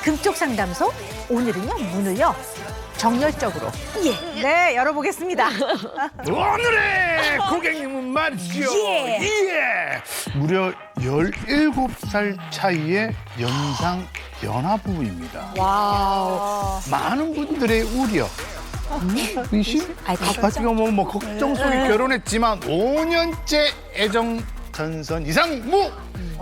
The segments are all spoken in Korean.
금쪽 상담소 오늘은요 문을요 정열적으로 네 열어보겠습니다. 오늘의 고객님은 말이죠. 예. 무려 17살 차이의 연상 연하 부부입니다. 와우. 많은 분들의 우려. 의심? 아빠가 뭐 걱정 속에 결혼했지만 5년째 애정 전선 이상 무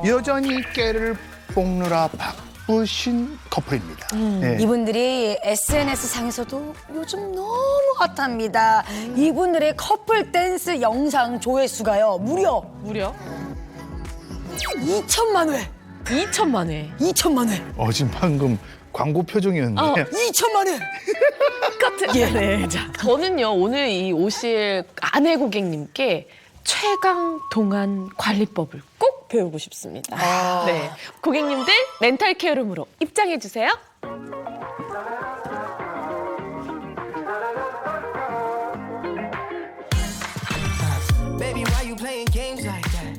여전히 깨를 뽑느라 바쁘신 커플입니다. 네. 이분들이 SNS 상에서도 요즘 너무 핫합니다. 이분들의 커플 댄스 영상 조회수가요. 무려 2천만 회. 2천만 회. 2천만 회. 지금 방금 광고 표정이었는데 2천만 회. 똑같은. 네. 자, 저는요 오늘 이 오실 아내 고객님께 최강 동안 관리법을 꼭 배우고 싶습니다. 네, 고객님들 멘탈 케어룸으로 입장해 주세요. Baby, why you playing games like that?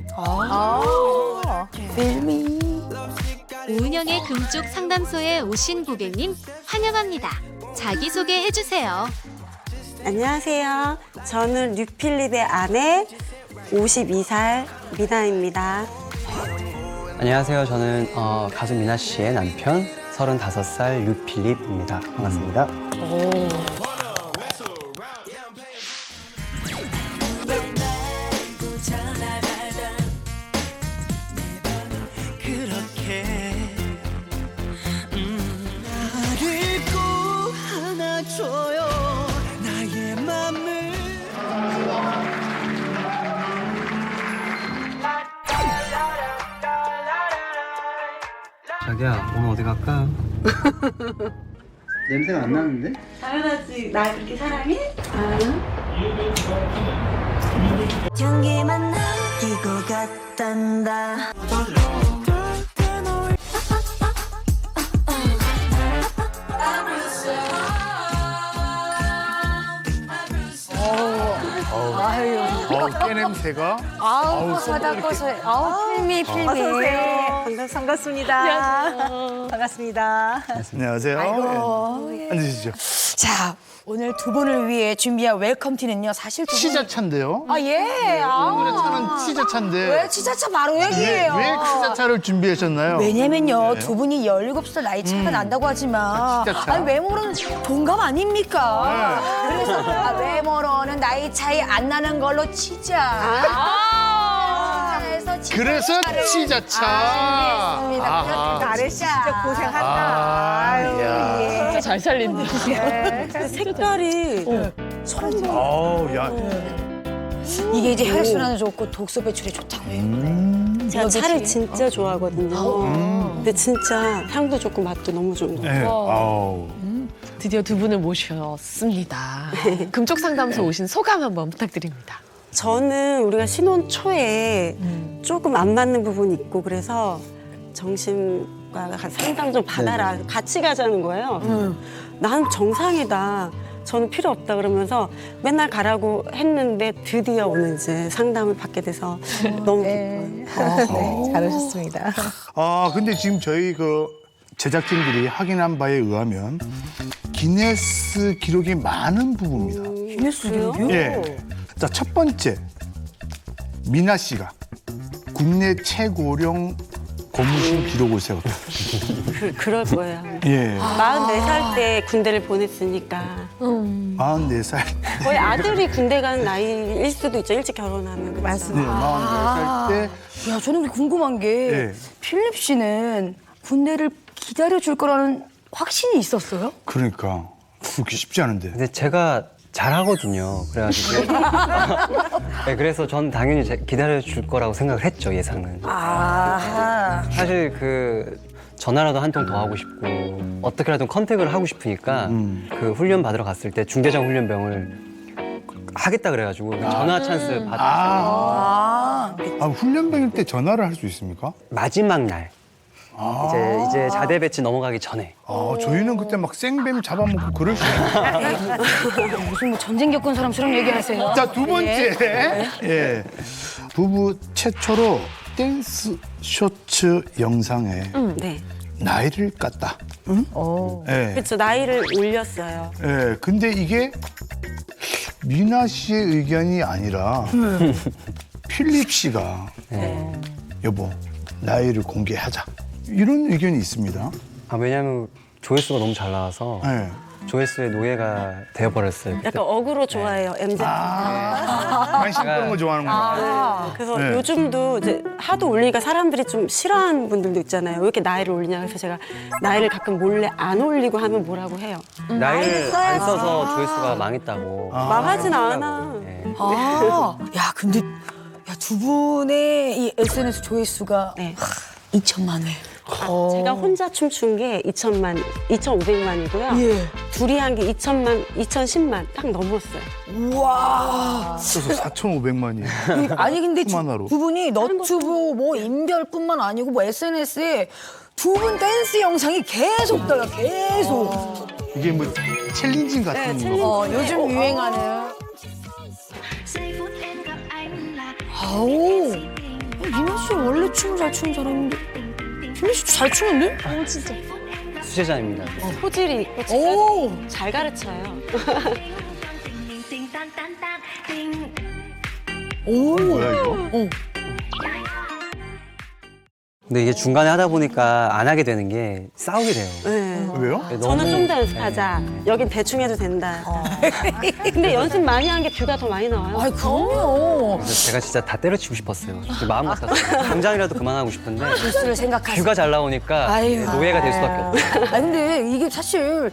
오은영의 금쪽 상담소에 오신 고객님 환영합니다. 자기소개해 주세요. 안녕하세요. 저는 류필립의 아내 52살 미나입니다. 안녕하세요. 저는 가수 미나 씨의 남편 35살 유필립입니다. 반갑습니다. 그렇게 나를 꼭 안아줘요. 나의 맘을 자기야, 오늘 어디 갈까? 냄새가 안 나는데? 당연하지. 나 그렇게 사랑해? 향기만 남기고 갔단다. 깨 냄새가 아우 바닥거서 아우 필미. 어서 오세요. 반갑습니다. 반갑습니다. 안녕하세요. 예. 앉으시죠. 자 오늘 두 분을 위해 준비한 웰컴티는요 사실 두 분- 치자차인데요. 예. 오늘의 차는 치자차인데 왜 치자차 바로 얘기해요. 왜 치자차를 준비하셨나요? 왜냐면요 네. 두 분이 17살 나이 차이가 난다고 하지만 치자차. 아니 외모는 동갑 아닙니까? 그래서 외모로는 나이 차이 안 나는 걸로 치자. 그래서 치자차. 아하. 나래 씨 진짜 고생한다. 아유, 예. 진짜 잘 살린다. 색깔이 야. 이게 이제 혈액순환에 좋고 독소 배출에 좋다고 해요. 제가 차를 진짜 좋아하거든요. 근데 진짜 향도 좋고 맛도 너무 좋은 거 같아요. 네. 아우. 드디어 두 분을 모셨습니다. 금쪽 상담소 오신 소감 한번 부탁드립니다. 저는 우리가 신혼 초에 조금 안 맞는 부분이 있고 그래서 정신과 상담 좀 받아라. 같이 가자는 거예요. 난 정상이다. 저는 필요 없다 그러면서 맨날 가라고 했는데 드디어 오늘 이제 상담을 받게 돼서 너무 기뻐요. 잘하셨습니다. 근데 지금 저희 그 제작진들이 확인한 바에 의하면 기네스 기록이 많은 부부입니다. 기네스 기록이요? 예. 자, 첫 번째. 미나 씨가 국내 최고령 고무신 기록을 세웠다. 그럴 거예요. 예. 44살 때 군대를 보냈으니까 44살. 거의 아들이 군대 가는 나이일 수도 있죠. 일찍 결혼하면. 맞습니다. 네, 44살 때. 야 저는 궁금한 게 예. 필립 씨는 군대를 기다려줄 거라는 확신이 있었어요? 그러니까. 그렇게 쉽지 않은데. 근데 제가 잘하거든요. 그래가지고. 네, 그래서 전 당연히 기다려줄 거라고 생각을 했죠, 예상은. 사실 전화라도 한 통 더 하고 싶고 어떻게라도 컨택을 하고 싶으니까 그 훈련 받으러 갔을 때 중대장 훈련병을 하겠다 그래가지고 전화 찬스 받았어요. 훈련병일 때 전화를 할 수 있습니까? 마지막 날. 이제 자대 배치 넘어가기 전에. 저희는 그때 막 생뱀 잡아먹고 그럴 수 있어요. 무슨 뭐 전쟁 겪은 사람처럼 얘기하세요. 자, 두 번째. 예. 부부 최초로 댄스 쇼츠 영상에 네. 나이를 깠다. 어. 예. 그렇죠. 나이를 올렸어요. 예. 근데 이게 미나 씨의 의견이 아니라 필립 씨가 여보 나이를 공개하자 이런 의견이 있습니다. 아, 왜냐면 조회수가 너무 잘 나와서 예. 조회수의 노예가 되어버렸어요. 약간 어그로 좋아해요. MZ. 관심 끄는 거 좋아하는구나. 그래서 네. 요즘도 이제 하도 올리니까 사람들이 좀 싫어하는 분들도 있잖아요. 왜 이렇게 나이를 올리냐. 그래서 제가 나이를 가끔 몰래 안 올리고 하면 뭐라고 해요. 나이를 안 써서 조회수가 망했다고. 망하진 않아. 네. 야, 근데 야, 두 분의 이 SNS 조회수가 네. 2천만 회. 제가 혼자 춤춘 게 2,500만이고요. 예. 둘이 한 게 2,000만, 2,010만 딱 넘었어요. 우와. 그래서 4,500만이에요. 아니 근데 하나로. 두 분이 너튜브 뭐 인별뿐만 아니고 뭐 SNS에 두 분 댄스 영상이 계속 떠요. 계속. 이게 뭐 챌린징 같은 네, 거. 요즘 유행하는. 아우. 미나 씨 원래 춤 잘 추는 사람인데. 미나 씨도 잘 추는데? 진짜. 수제자입니다. 소질이 있고 제가 오. 잘 가르쳐요. 오. 뭐야 이거? 근데 이게 중간에 하다 보니까 안 하게 되는 게 싸우게 돼요. 네. 왜요? 저는 좀 더 연습하자. 여긴 대충 해도 된다. 근데 연습 많이 한 게 뷰가 더 많이 나와요. 아이 그럼요. 그래서 제가 진짜 다 때려치고 싶었어요. 솔직히 마음 같아서 당장이라도 그만하고 싶은데 뉴스를 생각하시. 뷰가 잘 나오니까 아유. 노예가 될 수밖에 없어요. 아 근데 이게 사실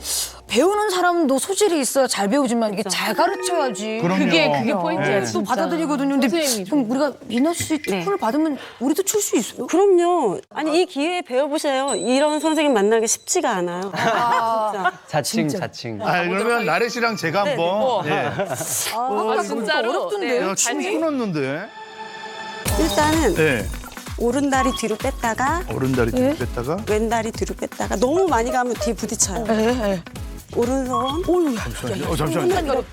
배우는 사람도 소질이 있어야 잘 배우지만 이게 잘 가르쳐야지. 그럼요. 그게 포인트예요. 또 받아들이거든요. 근데 선생님이 그럼 우리가 미나 씨 특훈을 받으면 우리도 출 수 있어요? 그럼요. 아니 이 기회에 배워보세요. 이런 선생님 만나기 쉽지가 않아요. 진짜. 자칭. 아 그러면 나래 씨랑 제가 한번. 예. 아, 진짜로? 어렵던데요? 야, 춤 끊었는데. 일단은 네. 오른다리 뒤로 뺐다가 오른다리 뒤로 뺐다가. 왼다리 뒤로 뺐다가 너무 많이 가면 뒤에 부딪혀요. 네. 오른손, 오유야. 잠시만요.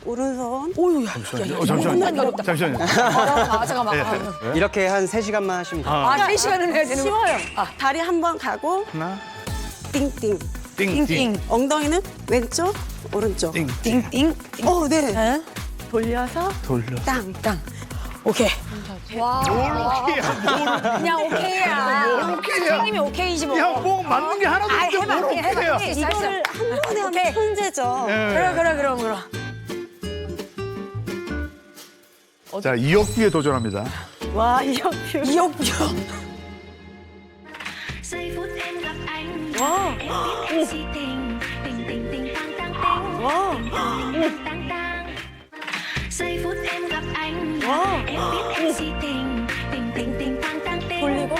오른손. 오유야. 잠시만요. 잠시만요. 아 잠깐만. 이렇게 한 3시간만 하시면 돼요. 아 3시간을 해야 되는 거. 쉬워요. 다리 한 번 가고 하나. 띵띵. 띵띵. 엉덩이는 왼쪽, 오른쪽. 띵. 띵띵. 네. 네. 돌려서 돌려. 땅. 땅. 오케이. 와. 오케이야. 그냥 오케이야. 뭘 오케이야. 선생님이 오케이지 뭐. 야, 뭐 맞는 게 하나도 아, 없는데 뭘 오케이야. 이거를 한 번에 하면 천재죠. 그럼. 자, 이혁규에 도전합니다. 와, 이혁규. 이혁규. 돌리고.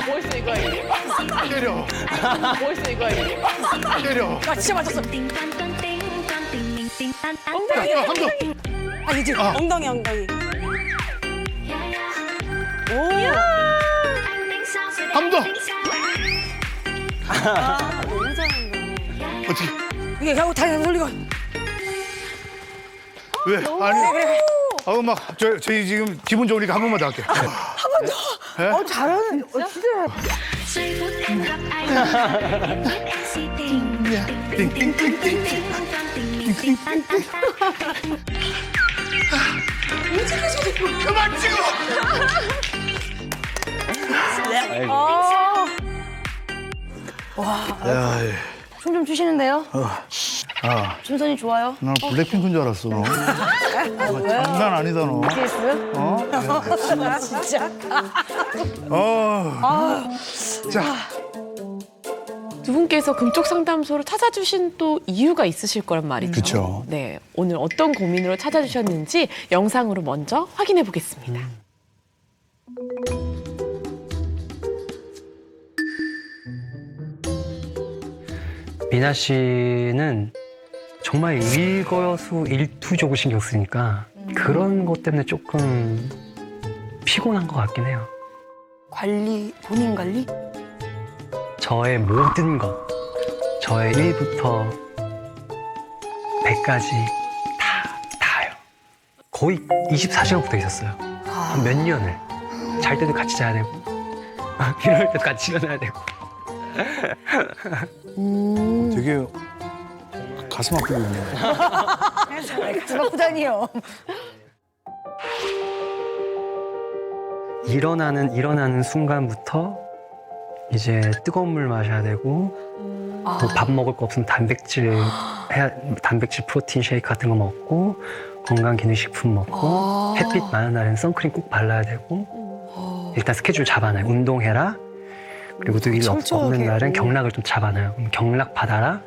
벌써 이거예요. 때려. 벌써 이거예요. 때려. 아 진짜 맞췄어. 아 이제. 엉덩이. 오. 한 번 더. 너무 잘한다. 어떻게? 이게 하고 다리 돌리고. 왜? 아니. 막 저희 지금 기분 좋으니까 한 번만 더 할게요. 잘하는. 진짜. 그만 찍어. 야, 춤 좀 추시는데요? 아, 춤선이 좋아요? 난 블랙핑크인 줄 알았어. 너. 장난 아니다 너. BTS? 어? 진짜. 자, 두 분께서 금쪽 상담소를 찾아주신 또 이유가 있으실 거란 말이죠. 그쵸. 네, 오늘 어떤 고민으로 찾아주셨는지 영상으로 먼저 확인해 보겠습니다. 미나 씨는 정말 일거수일투족을 신경 쓰니까 그런 것 때문에 조금 피곤한 것 같긴 해요. 관리, 본인 관리? 저의 모든 것, 저의 1부터 100까지 다요. 거의 24시간 붙어 있었어요. 한 몇 년을. 잘 때도 같이 자야 되고. 이럴 때 같이 일어나야 되고. 되게 가슴 아프거든요. 가슴 아프다니요. 일어나는 순간부터 이제 뜨거운 물 마셔야 되고 또 밥 먹을 거 없으면 단백질 프로틴 쉐이크 같은 거 먹고 건강 기능식품 먹고 햇빛 많은 날에는 선크림 꼭 발라야 되고 일단 스케줄 잡아놔요. 운동해라. 그리고 또 일 없는 날은 경락을 좀 잡아놔요. 그럼 경락 받아라.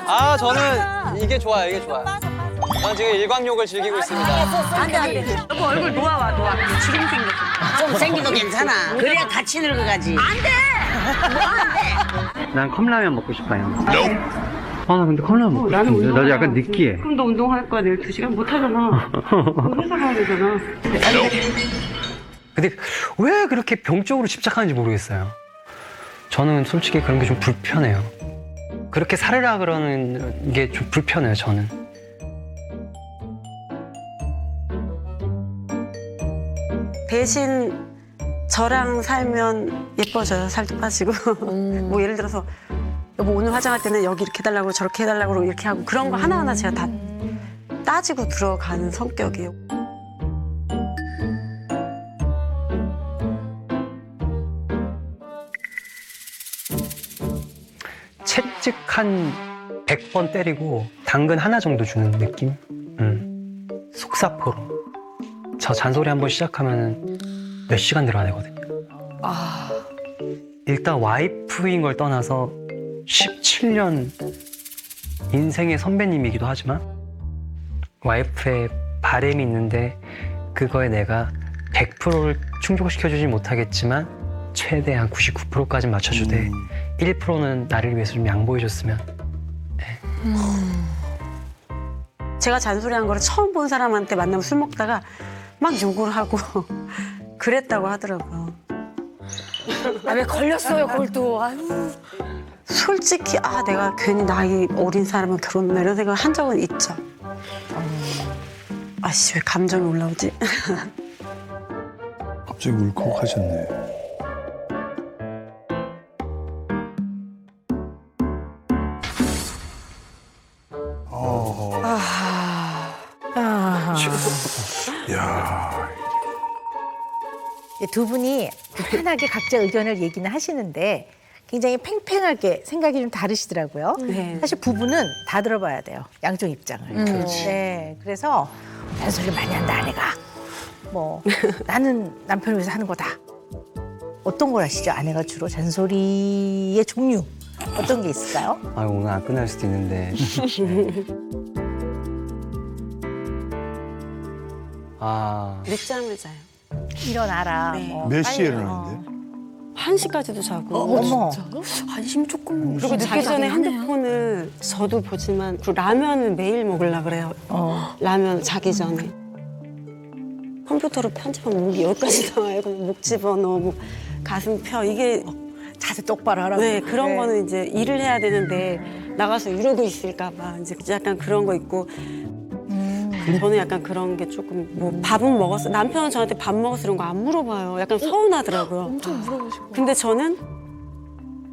아 저는 이게 좋아요. 이게 좋아요. 저는 지금 일광욕을 즐기고 있습니다. 안돼. 여보 얼굴 놓아와 놓아. 지금 생겼어. 좀 생긴 거 괜찮아. 그래야 같이 늙어가지. 난 컵라면 먹고 싶어요. 아, 나 근데 컵라면 먹고 싶은데. 나도 약간 느끼해. 그럼 너 운동할 거야 내일 2시간? 못 하잖아. 회사 가야 되잖아. 근데 왜 그렇게 병적으로 집착하는지 모르겠어요. 저는 솔직히 그런 게 좀 불편해요. 그렇게 살으라 그러는 게 좀 불편해요, 저는. 대신 저랑 살면 예뻐져요. 살도 빠지고. 뭐 예를 들어서 여보 오늘 화장할 때는 여기 이렇게 해달라고 저렇게 해달라고 이렇게 하고 그런 거 하나하나 제가 다 따지고 들어가는 성격이에요. 채찍 한 100번 때리고 당근 하나 정도 주는 느낌? 속사포로. 저 잔소리 한번 시작하면 몇 시간 들어야 되거든요. 일단 와이프인 걸 떠나서 17년 인생의 선배님이기도 하지만 와이프의 바람이 있는데 그거에 내가 100%를 충족시켜주지 못하겠지만 최대한 99%까지 맞춰주되 1%는 나를 위해서 좀 양보해줬으면. 제가 잔소리한 거를 처음 본 사람한테 만나면 술 먹다가 막 욕을 하고 그랬다고 하더라고요. 아, 왜 걸렸어요 그걸 또. 아유. 솔직히 내가 괜히 나이 어린 사람과 결혼했나 이런 생각을 한 적은 있죠. 왜 감정이 올라오지? 갑자기 울컥하셨네. 야, 두 분이 편하게 각자 의견을 얘기는 하시는데 굉장히 팽팽하게 생각이 좀 다르시더라고요. 네. 사실 부부는 다 들어봐야 돼요. 양쪽 입장을. 네, 그래서 잔소리를 많이 한다 아내가. 뭐 나는 남편을 위해서 하는 거다. 어떤 걸 하시죠? 아내가 주로 잔소리의 종류 어떤 게 있을까요? 오늘 안 끝날 수도 있는데. 늦잠을 자요. 일어나라. 네. 뭐, 몇 빨리, 시에 일어나는데? 1시까지도 자고. 어머. 관심이 조금. 그리고 자기 전에 핸드폰을 저도 보지만 그 라면을 매일 먹으려고 그래요. 라면 자기 전에. 컴퓨터로 편집하면 목이 여기까지 나와요. 그럼 목 집어넣어, 뭐 가슴 펴. 이게 자세 똑바로 하라고. 네, 그런 거는 이제 일을 해야 되는데 나가서 이러고 있을까 봐 이제 약간 그런 거 있고 저는 약간 그런 게 조금 뭐 밥은 먹었어. 남편은 저한테 밥 먹었어 이런 거 안 물어봐요. 약간 서운하더라고요. 엄청 물어보시고. 근데 저는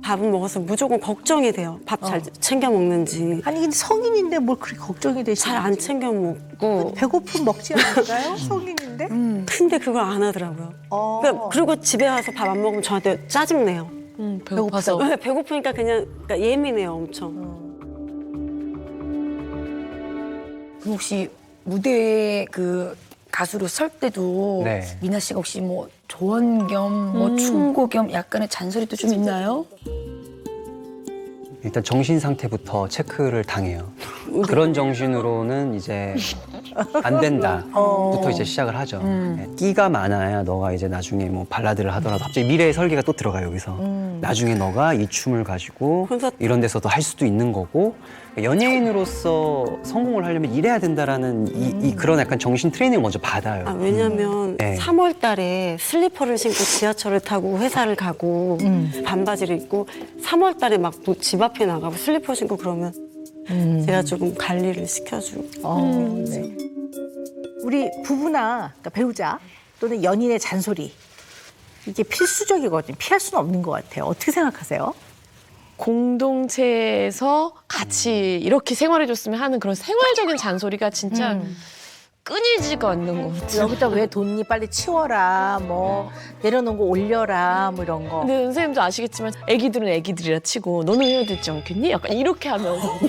밥은 먹어서 무조건 걱정이 돼요. 밥 잘 챙겨 먹는지. 아니 근데 성인인데 뭘 그렇게 걱정이 되시는지. 잘 안 챙겨 먹고. 배고픔 먹지 않을까요? 성인인데? 근데 그걸 안 하더라고요. 그리고 집에 와서 밥 안 먹으면 저한테 짜증내요. 배고파서. 네, 배고프니까 그러니까 예민해요, 엄청. 그럼 혹시 무대에 그 가수로 설 때도 네. 미나 씨가 혹시 뭐 조언 겸 뭐 충고 겸 약간의 잔소리도 좀 있나요? 일단 정신 상태부터 체크를 당해요. 그런 정신으로는 이제 안 된다부터 이제 시작을 하죠. 네, 끼가 많아야 너가 이제 나중에 뭐 발라드를 하더라도 갑자기 미래의 설계가 또 들어가요, 여기서. 나중에 너가 이 춤을 가지고 이런 데서도 할 수도 있는 거고 연예인으로서 성공을 하려면 이래야 된다라는 이 그런 약간 정신 트레이닝을 먼저 받아요. 왜냐면 네. 3월 달에 슬리퍼를 신고 지하철을 타고 회사를 가고 반바지를 입고 3월 달에 막 집 앞에 나가고 슬리퍼 신고 그러면 제가 조금 관리를 시켜주고. 네. 우리 부부나 그러니까 배우자 또는 연인의 잔소리 이게 필수적이거든요. 피할 수는 없는 것 같아요. 어떻게 생각하세요? 공동체에서 같이 이렇게 생활해줬으면 하는 그런 생활적인 잔소리가 진짜 끊이지가 않는 것 같아요. 여기다 왜 돈이 빨리 치워라, 뭐 내려놓은 거 올려라, 뭐 이런 거. 근데 선생님도 아시겠지만 애기들은 애기들이라 치고 너는 해야 되지 않겠니? 약간 이렇게 하면서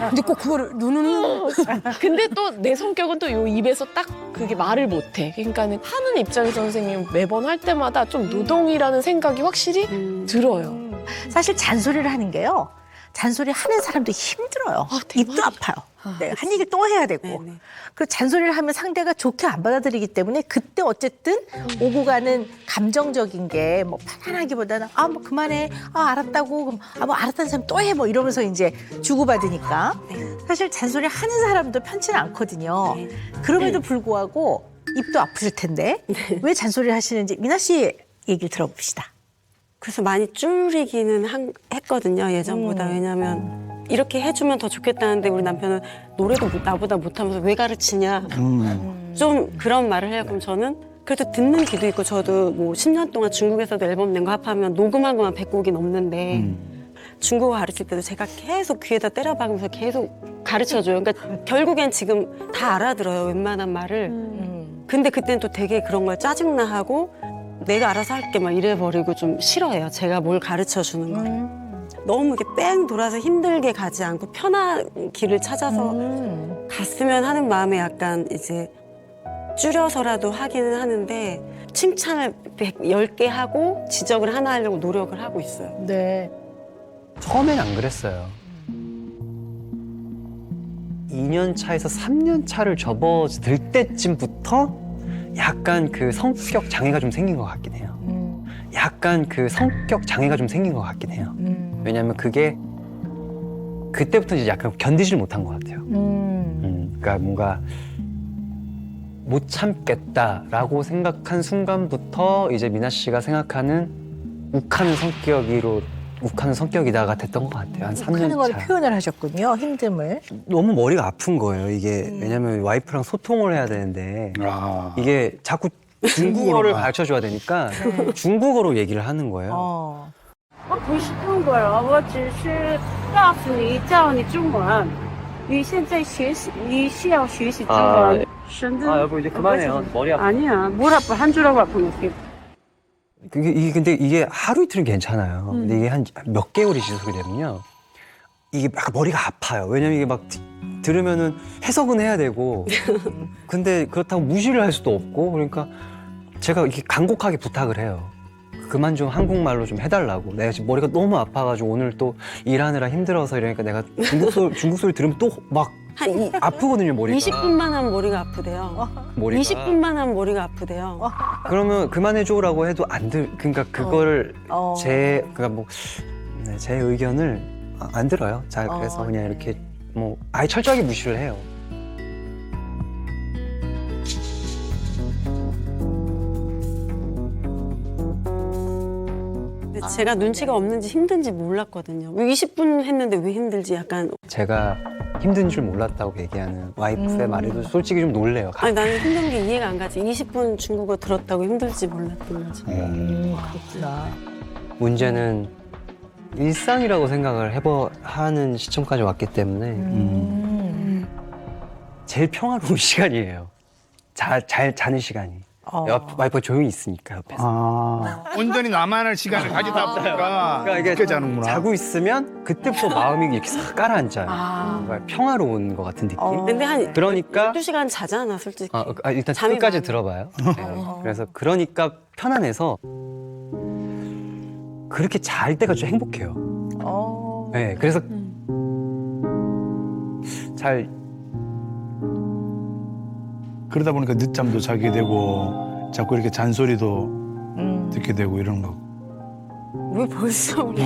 근데 꼭 그거를 눈은 근데 또 내 성격은 또 요 입에서 딱 그게 말을 못해. 그러니까는 하는 입장에서 선생님 매번 할 때마다 좀 노동이라는 생각이 확실히 들어요. 사실 잔소리를 하는 게요. 잔소리 하는 사람도 힘들어요. 입도 아파요. 네, 한 얘기를 또 해야 되고. 네네. 그 잔소리를 하면 상대가 좋게 안 받아들이기 때문에 그때 어쨌든 오고 가는 감정적인 게 뭐 편안하기보다는 아, 뭐 그만해. 아, 알았다고. 그럼 아, 뭐 알았다는 사람 또 해. 뭐 이러면서 이제 주고받으니까. 사실 잔소리 하는 사람도 편치는 않거든요. 그럼에도 불구하고 입도 아프실 텐데 왜 잔소리를 하시는지 미나 씨 얘기를 들어봅시다. 그래서 많이 줄이기는 했거든요, 예전보다. 왜냐면 이렇게 해주면 더 좋겠다는데 우리 남편은 노래도 나보다 못하면서 왜 가르치냐. 좀 그런 말을 해요. 그럼 저는 그래도 듣는 귀도 있고 저도 뭐 10년 동안 중국에서도 앨범 낸 거 합하면 녹음한 것만 100곡이 넘는데 중국어 가르칠 때도 제가 계속 귀에다 때려박으면서 계속 가르쳐줘요. 그러니까 결국엔 지금 다 알아들어요, 웬만한 말을. 근데 그때는 또 되게 그런 걸 짜증나 하고 내가 알아서 할게 막 이래버리고 좀 싫어해요. 제가 뭘 가르쳐 주는 걸. 너무 이렇게 뺑 돌아서 힘들게 가지 않고 편한 길을 찾아서 갔으면 하는 마음에 약간 이제 줄여서라도 하기는 하는데 칭찬을 10개 하고 지적을 하나 하려고 노력을 하고 있어요. 네. 처음엔 안 그랬어요. 2년 차에서 3년 차를 접어들 때쯤부터 약간 그 성격 장애가 좀 생긴 것 같긴 해요. 약간 그 성격 장애가 좀 생긴 것 같긴 해요. 왜냐하면 그게 그때부터 이제 약간 견디질 못한 것 같아요. 그러니까 뭔가 못 참겠다라고 생각한 순간부터 이제 미나 씨가 생각하는 욱하는 성격이다가 됐던 것 같아요. 한 3년 하는 걸 차. 표현을 하셨군요. 힘듦을. 너무 머리가 아픈 거예요. 이게 왜냐면 와이프랑 소통을 해야 되는데 이게 자꾸 중국어를 가르쳐줘야 되니까 중국어로 얘기를 하는 거예요. 我不是中国人，我只是告诉你，教你中文。你现在学习，你需要学习中文。真的。 여보 이제 그만해요. 머리 아파. 아니야, 뭘 아파? 한 줄 알고 아픈 게. 근데 이게 하루 이틀은 괜찮아요. 근데 이게 한 몇 개월이 지속이 되면요. 이게 막 머리가 아파요. 왜냐면 이게 막 들으면은 해석은 해야 되고 근데 그렇다고 무시를 할 수도 없고 그러니까 제가 이렇게 간곡하게 부탁을 해요. 그만 좀 한국말로 좀 해달라고. 내가 지금 머리가 너무 아파가지고 오늘 또 일하느라 힘들어서 이러니까 내가 중국 소리 들으면 또 막 아프거든요, 머리가. 20분만 하면 머리가 아프대요. 머리가. 20분만 하면 머리가 아프대요. 그러면 그만해줘라고 해도 안 그러니까 그거를 그러니까 뭐 제 의견을 안 들어요. 잘 그래서 그냥 이렇게 뭐 아예 철저하게 무시를 해요. 근데 제가 눈치가 없는지 힘든지 몰랐거든요. 20분 했는데 왜 힘들지 약간. 제가 힘든 줄 몰랐다고 얘기하는 와이프의 말에도 솔직히 좀 놀래요. 아니 나는 힘든 게 이해가 안 가지. 20분 중국어 들었다고 힘들지 몰랐던 거지. 그렇구나. 문제는 일상이라고 생각을 하는 시점까지 왔기 때문에 제일 평화로운 시간이에요. 잘 자는 시간이. 와이프가 조용히 있으니까 옆에서. 온전히 나만의 시간을 가지다 보니까 그러니까 이게 늦게 자는구나. 자고 있으면 그때부터 마음이 이렇게 싹 가라앉아요. 뭔가 평화로운 것 같은 느낌. 근데 한 그러니까 12시간 자잖아 솔직히. 일단 잠이 끝까지 많아. 들어봐요. 네. 그래서 그러니까 편안해서 그렇게 잘 때가 좀 행복해요. 네, 그래서 잘 그러다 보니까 늦잠도 자게 되고 자꾸 이렇게 잔소리도 듣게 되고 이런 거. 왜 벌써 우리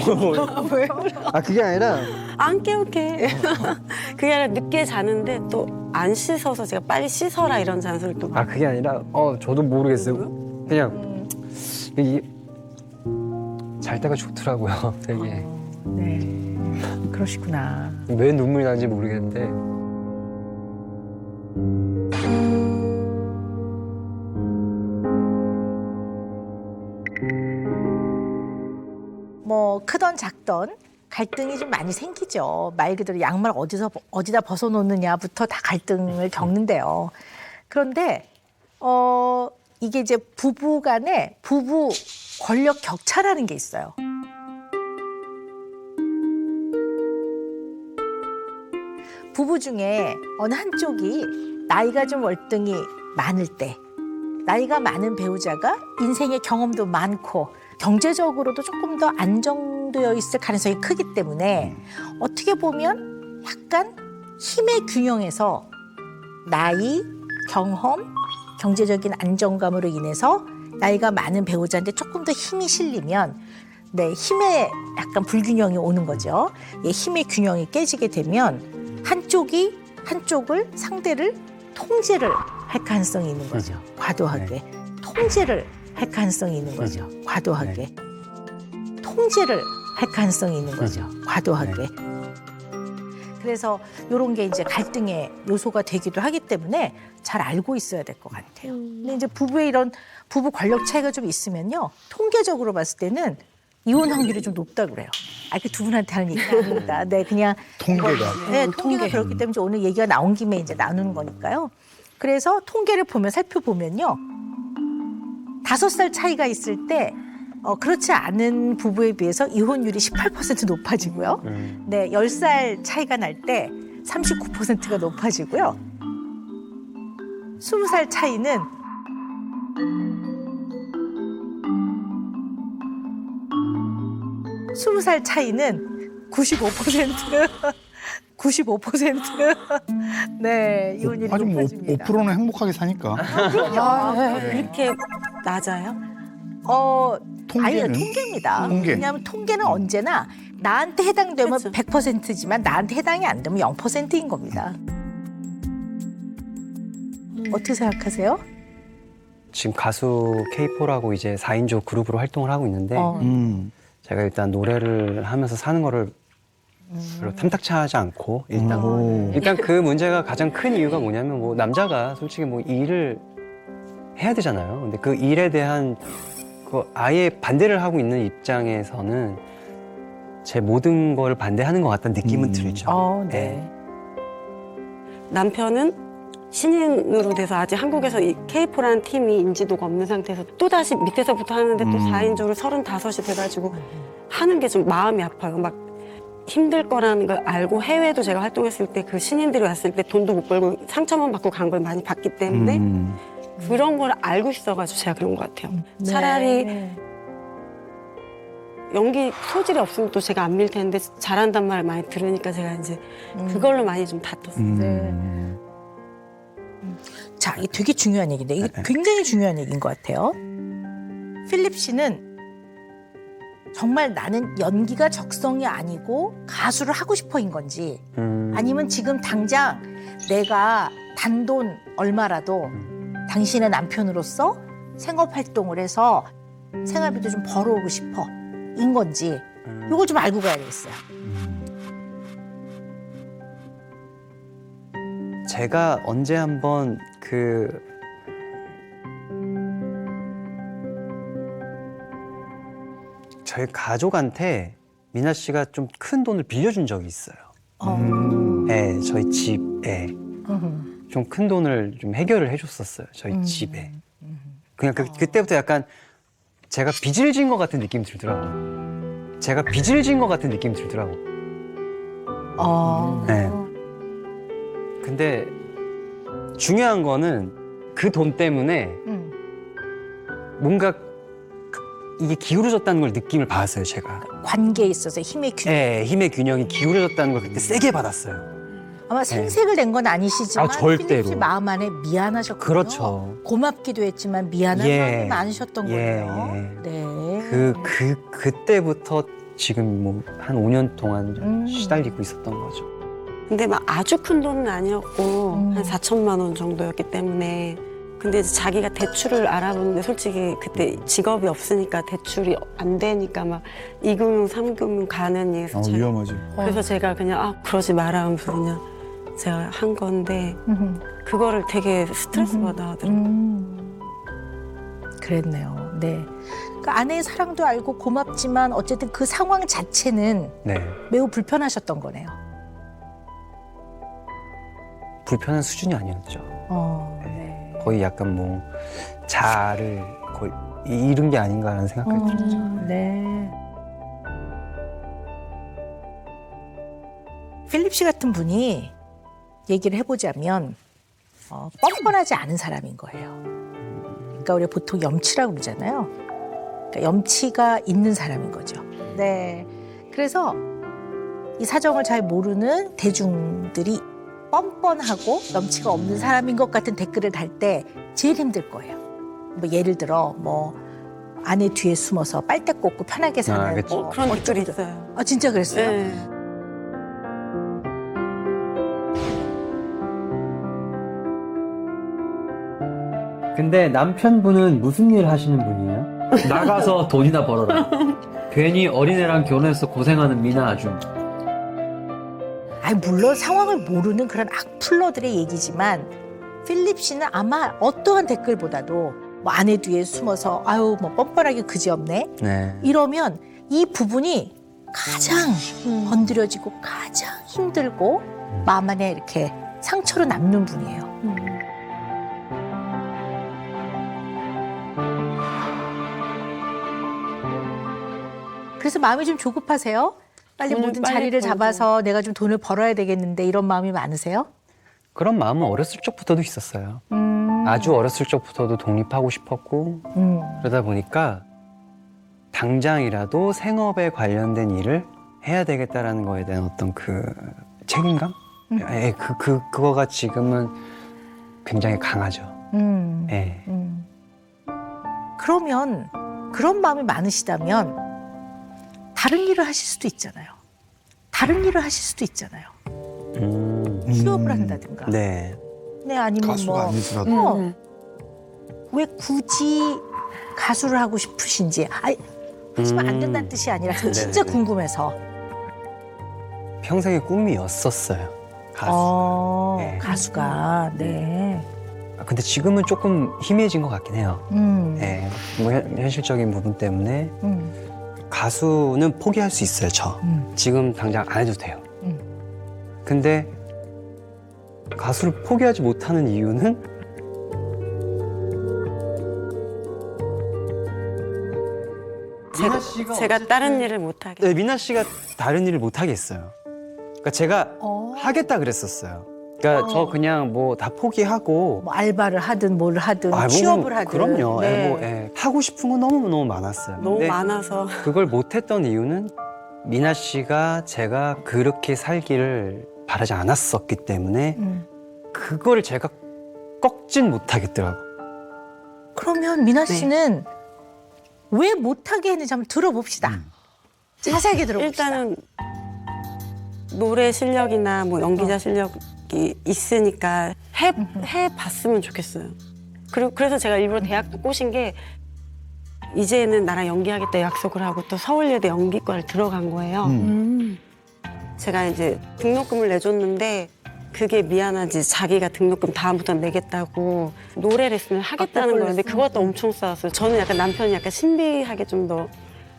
그게 아니라 안 깨울게. 그게 아니라 늦게 자는데 또 안 씻어서 제가 빨리 씻어라 이런 잔소리 또. 그게 아니라 저도 모르겠어요. 그냥 잘 때가 좋더라고요. 되게 네. 그러시구나. 왜 눈물이 나는지 모르겠는데. 크던 작던 갈등이 좀 많이 생기죠. 말 그대로 양말 어디다 벗어놓느냐부터 다 갈등을 겪는데요. 그런데 이게 이제 부부 간에 부부 권력 격차라는 게 있어요. 부부 중에 어느 한쪽이 나이가 좀 월등히 많을 때, 나이가 많은 배우자가 인생의 경험도 많고 경제적으로도 조금 더 안정되어 있을 가능성이 크기 때문에 어떻게 보면 약간 힘의 균형에서 나이, 경험, 경제적인 안정감으로 인해서 나이가 많은 배우자한테 조금 더 힘이 실리면 네, 힘의 약간 불균형이 오는 거죠. 이 힘의 균형이 깨지게 되면 한쪽을 상대를 통제를 할 가능성이 있는 거죠. 과도하게. 통제를 할 가능성이 있는 거죠. 과도하게. 통제를 할 가능성이 있는 거죠. 과도하게. 그래서 이런 게 이제 갈등의 요소가 되기도 하기 때문에 잘 알고 있어야 될 것 같아요. 근데 이제 부부의 이런 부부 권력 차이가 좀 있으면요. 통계적으로 봤을 때는 이혼 확률이 좀 높다고 그래요. 그 두 분한테 하는 얘기가 아닙니다. 네, 그냥 통계가. 네, 통계가 그렇기 때문에 이제 오늘 얘기가 나온 김에 이제 나누는 거니까요. 그래서 통계를 살펴보면요. 5살 차이가 있을 때 그렇지 않은 부부에 비해서 이혼율이 18% 높아지고요. 네, 10살 차이가 날 때 39%가 높아지고요. 20살 차이는 차이는 95% 네, 이혼율이 아주 뭐 높아집니다. 5%는 행복하게 사니까. 그렇게 낮아요? 아니요, 통계는? 통계입니다. 통계. 왜냐하면 통계는 언제나 나한테 해당되면 그렇죠. 100%지만 나한테 해당이 안 되면 0%인 겁니다. 어떻게 생각하세요? 지금 가수 K4라고 이제 4인조 그룹으로 활동을 하고 있는데 제가 일단 노래를 하면서 사는 거를 별로 탐탁치 하지 않고 일단 그 문제가 가장 큰 이유가 뭐냐면 뭐 남자가 솔직히 뭐 일을 해야 되잖아요. 근데 그 일에 대한 그 아예 반대를 하고 있는 입장에서는 제 모든 걸 반대하는 것 같다는 느낌은 들죠. 네. 남편은 신인으로 돼서 아직 한국에서 이 K4라는 팀이 인지도가 없는 상태에서 또다시 밑에서부터 하는데 또 4인조를 35이 돼가지고 하는 게 좀 마음이 아파요. 막 힘들 거라는 걸 알고 해외도 제가 활동했을 때 그 신인들이 왔을 때 돈도 못 벌고 상처만 받고 간 걸 많이 봤기 때문에 그런 걸 알고 있어가지고 제가 그런 것 같아요. 차라리 연기 소질이 없으면 또 제가 안 밀 텐데 잘한단 말 많이 들으니까 제가 이제 그걸로 많이 좀 다퉜어요. 자, 이게 되게 중요한 얘기인데 이게 굉장히 중요한 얘기인 것 같아요. 필립 씨는 정말 나는 연기가 적성이 아니고 가수를 하고 싶어인 건지 아니면 지금 당장 내가 단돈 얼마라도 당신의 남편으로서 생업활동을 해서 생활비도 좀 벌어오고 싶어 인 건지 이걸 좀 알고 가야 되겠어요. 제가 언제 한번 저희 가족한테 미나 씨가 좀 큰 돈을 빌려준 적이 있어요. 네, 저희 집에 좀 큰 돈을 좀 해결을 해줬었어요. 저희 집에. 그냥 그때부터 약간 제가 빚을 진 것 같은 느낌이 들더라고요. 제가 빚을 진 것 같은 느낌이 들더라고요. 네. 근데 중요한 거는 그 돈 때문에 뭔가 이게 기울어졌다는 걸 느낌을 받았어요, 제가. 관계에 있어서 힘의 균형. 네, 힘의 균형이 기울어졌다는 걸 그때 세게 받았어요. 아마 생색을 낸 건 아니시지만 절대로. 필립 씨 마음 안에 미안하셨거든요. 그렇죠. 고맙기도 했지만 미안한 마음이 많으셨던 거예요. 네. 그때부터 지금 뭐 한 5년 동안 시달리고 있었던 거죠. 근데 막 아주 큰 돈은 아니었고 한 4천만 원 정도였기 때문에 근데 이제 자기가 대출을 알아보는데 솔직히 그때 직업이 없으니까 대출이 안 되니까 막 2금융, 3금융 가는 일에서 위험하지. 그래서 제가 그냥 그러지 마라 하면서 그냥 제가 한 건데 그거를 되게 스트레스 받아 하더라고요. 그랬네요. 네. 그러니까 아내의 사랑도 알고 고맙지만 어쨌든 그 상황 자체는 네. 매우 불편하셨던 거네요. 불편한 수준이 아니었죠. 네. 거의 약간 뭐 자아를 거의 잃은 게 아닌가라는 생각까지 들었죠. 네. 필립 씨 같은 분이 얘기를 해보자면 뻔뻔하지 않은 사람인 거예요. 그러니까 우리가 보통 염치라고 그러잖아요. 그러니까 염치가 있는 사람인 거죠. 네. 그래서 이 사정을 잘 모르는 대중들이 뻔뻔하고 염치가 없는 사람인 것 같은 댓글을 달 때 제일 힘들 거예요. 뭐 예를 들어 뭐 아내 뒤에 숨어서 빨대 꽂고 편하게 사는 그쵸. 그런 댓글이 있어요. 아 진짜 그랬어요? 네. 근데 남편분은 무슨 일 하시는 분이에요? 나가서 돈이나 벌어라. 괜히 어린애랑 결혼해서 고생하는 미나 아줌. 아니 물론 상황을 모르는 그런 악플러들의 얘기지만 필립 씨는 아마 어떠한 댓글보다도 뭐 아내 뒤에 숨어서 아유 뭐 뻔뻔하게 그지없네 네. 이러면 이 부분이 가장 건드려지고 가장 힘들고 마음 안에 이렇게 상처로 남는 분이에요. 그래서 마음이 좀 조급하세요? 빨리 돈을 모든 빨리 자리를 벌고. 잡아서 내가 좀 돈을 벌어야 되겠는데 이런 마음이 많으세요? 그런 마음은 어렸을 적부터도 있었어요. 아주 어렸을 적부터도 독립하고 싶었고 그러다 보니까 당장이라도 생업에 관련된 일을 해야 되겠다라는 거에 대한 어떤 그 책임감? 예, 그거가 지금은 굉장히 강하죠. 예. 그러면 그런 마음이 많으시다면 다른 일을 하실 수도 있잖아요. 다른 일을 하실 수도 있잖아요. 취업을 한다든가. 네. 네, 아니면 가수가 뭐 아니더라도. 왜 굳이 가수를 하고 싶으신지. 아니, 하시면 안 된다는 뜻이 아니라 저 진짜 네네네. 궁금해서. 평생의 꿈이었었어요. 가수. 네. 가수가. 네. 근데 지금은 조금 희미해진 것 같긴 해요. 네. 뭐 현실적인 부분 때문에 가수는 포기할 수 있어요, 저. 지금 당장 안 해도 돼요. 근데 가수를 포기하지 못하는 이유는 제가 다른 일을 못 하게. 네, 미나 씨가 다른 일을 못 하겠어요. 그러니까 제가 하겠다 그랬었어요. 그러니까 저 그냥 뭐 다 포기하고 뭐 알바를 하든 뭘 하든 뭐, 취업을 하든. 그럼요. 네. 뭐, 하고 싶은 건 너무 많았어요. 너무 근데 많아서. 그걸 못했던 이유는 미나 씨가 제가 그렇게 살기를 바라지 않았었기 때문에 그거를 제가 꺾진 못하겠더라고. 그러면 미나 씨는 왜 못하게 했는지 한번 들어봅시다. 자세하게 들어봅시다. 일단은 노래 실력이나 뭐 연기자 실력이 있으니까 해봤으면 좋겠어요. 그래서 제가 일부러 대학도 꼬신 게 이제는 나랑 연기하겠다 약속을 하고 또 서울예대 연기과를 들어간 거예요. 제가 이제 등록금을 내줬는데 그게 미안하지 자기가 등록금 다음부터는 내겠다고 노래 레슨을 하겠다는 거였는데 그것도 엄청 싸웠어요. 저는 약간 남편이 약간 신비하게 좀 더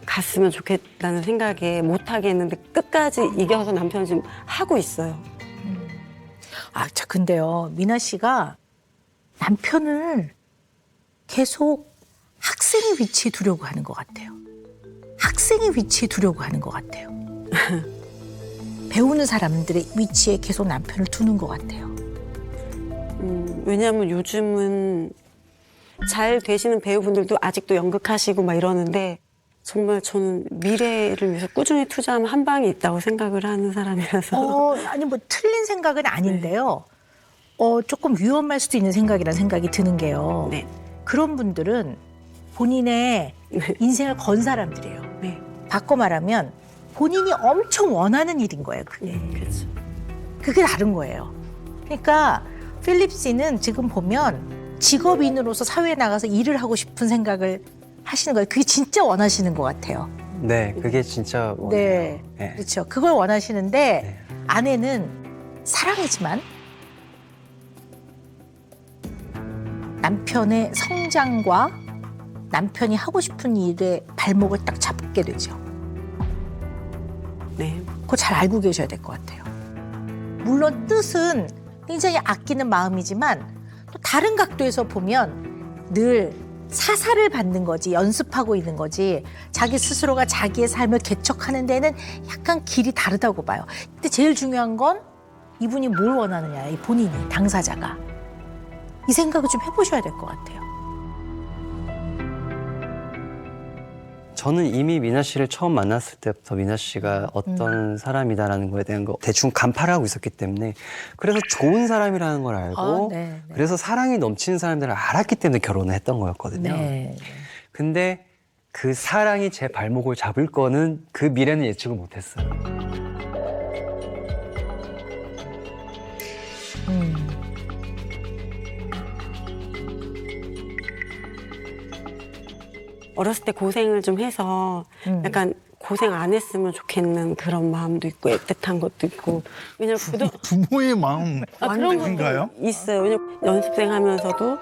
갔으면 좋겠다는 생각에 못하게 했는데 끝까지 이겨서 남편이 지금 하고 있어요. 아, 자, 근데요, 미나 씨가 남편을 계속 학생의 위치에 두려고 하는 것 같아요. 학생의 위치에 두려고 하는 것 같아요. 배우는 사람들의 위치에 계속 남편을 두는 것 같아요. 왜냐하면 요즘은 잘 되시는 배우분들도 아직도 연극하시고 막 이러는데 정말 저는 미래를 위해서 꾸준히 투자하면 한 방이 있다고 생각을 하는 사람이라서. 아니 뭐 틀린 생각은 아닌데요. 조금 위험할 수도 있는 생각이라는 생각이 드는 게요. 네. 그런 분들은 본인의 인생을 건 사람들이에요. 네. 바꿔 말하면 본인이 엄청 원하는 일인 거예요, 그게. 그렇죠. 그게 다른 거예요. 그러니까 필립 씨는 지금 보면 직업인으로서 사회에 나가서 일을 하고 싶은 생각을 하시는 거예요. 그게 진짜 원하시는 것 같아요. 네, 그게 진짜 네, 네. 그렇죠. 그걸 원하시는데 아내는 사랑이지만 남편의 성장과 남편이 하고 싶은 일에 발목을 딱 잡게 되죠. 네. 그거 잘 알고 계셔야 될 것 같아요. 물론 뜻은 굉장히 아끼는 마음이지만 또 다른 각도에서 보면 늘 사사를 받는 거지, 연습하고 있는 거지, 자기 스스로가 자기의 삶을 개척하는 데는 약간 길이 다르다고 봐요. 근데 제일 중요한 건 이분이 뭘 원하느냐, 이 본인이, 당사자가. 이 생각을 좀 해보셔야 될 것 같아요. 저는 이미 미나 씨를 처음 만났을 때부터 미나 씨가 어떤 사람이다라는 거에 대한 거 대충 간파를 하고 있었기 때문에 그래서 좋은 사람이라는 걸 알고 네. 그래서 사랑이 넘치는 사람들을 알았기 때문에 결혼을 했던 거였거든요. 네. 근데 그 사랑이 제 발목을 잡을 거는 그 미래는 예측을 못했어요. 어렸을 때 고생을 좀 해서 약간 고생 안 했으면 좋겠는 그런 마음도 있고 애틋한 것도 있고. 왜냐면 부모의 마음 그런 것도 아닌가요? 있어요. 왜냐면 연습생 하면서도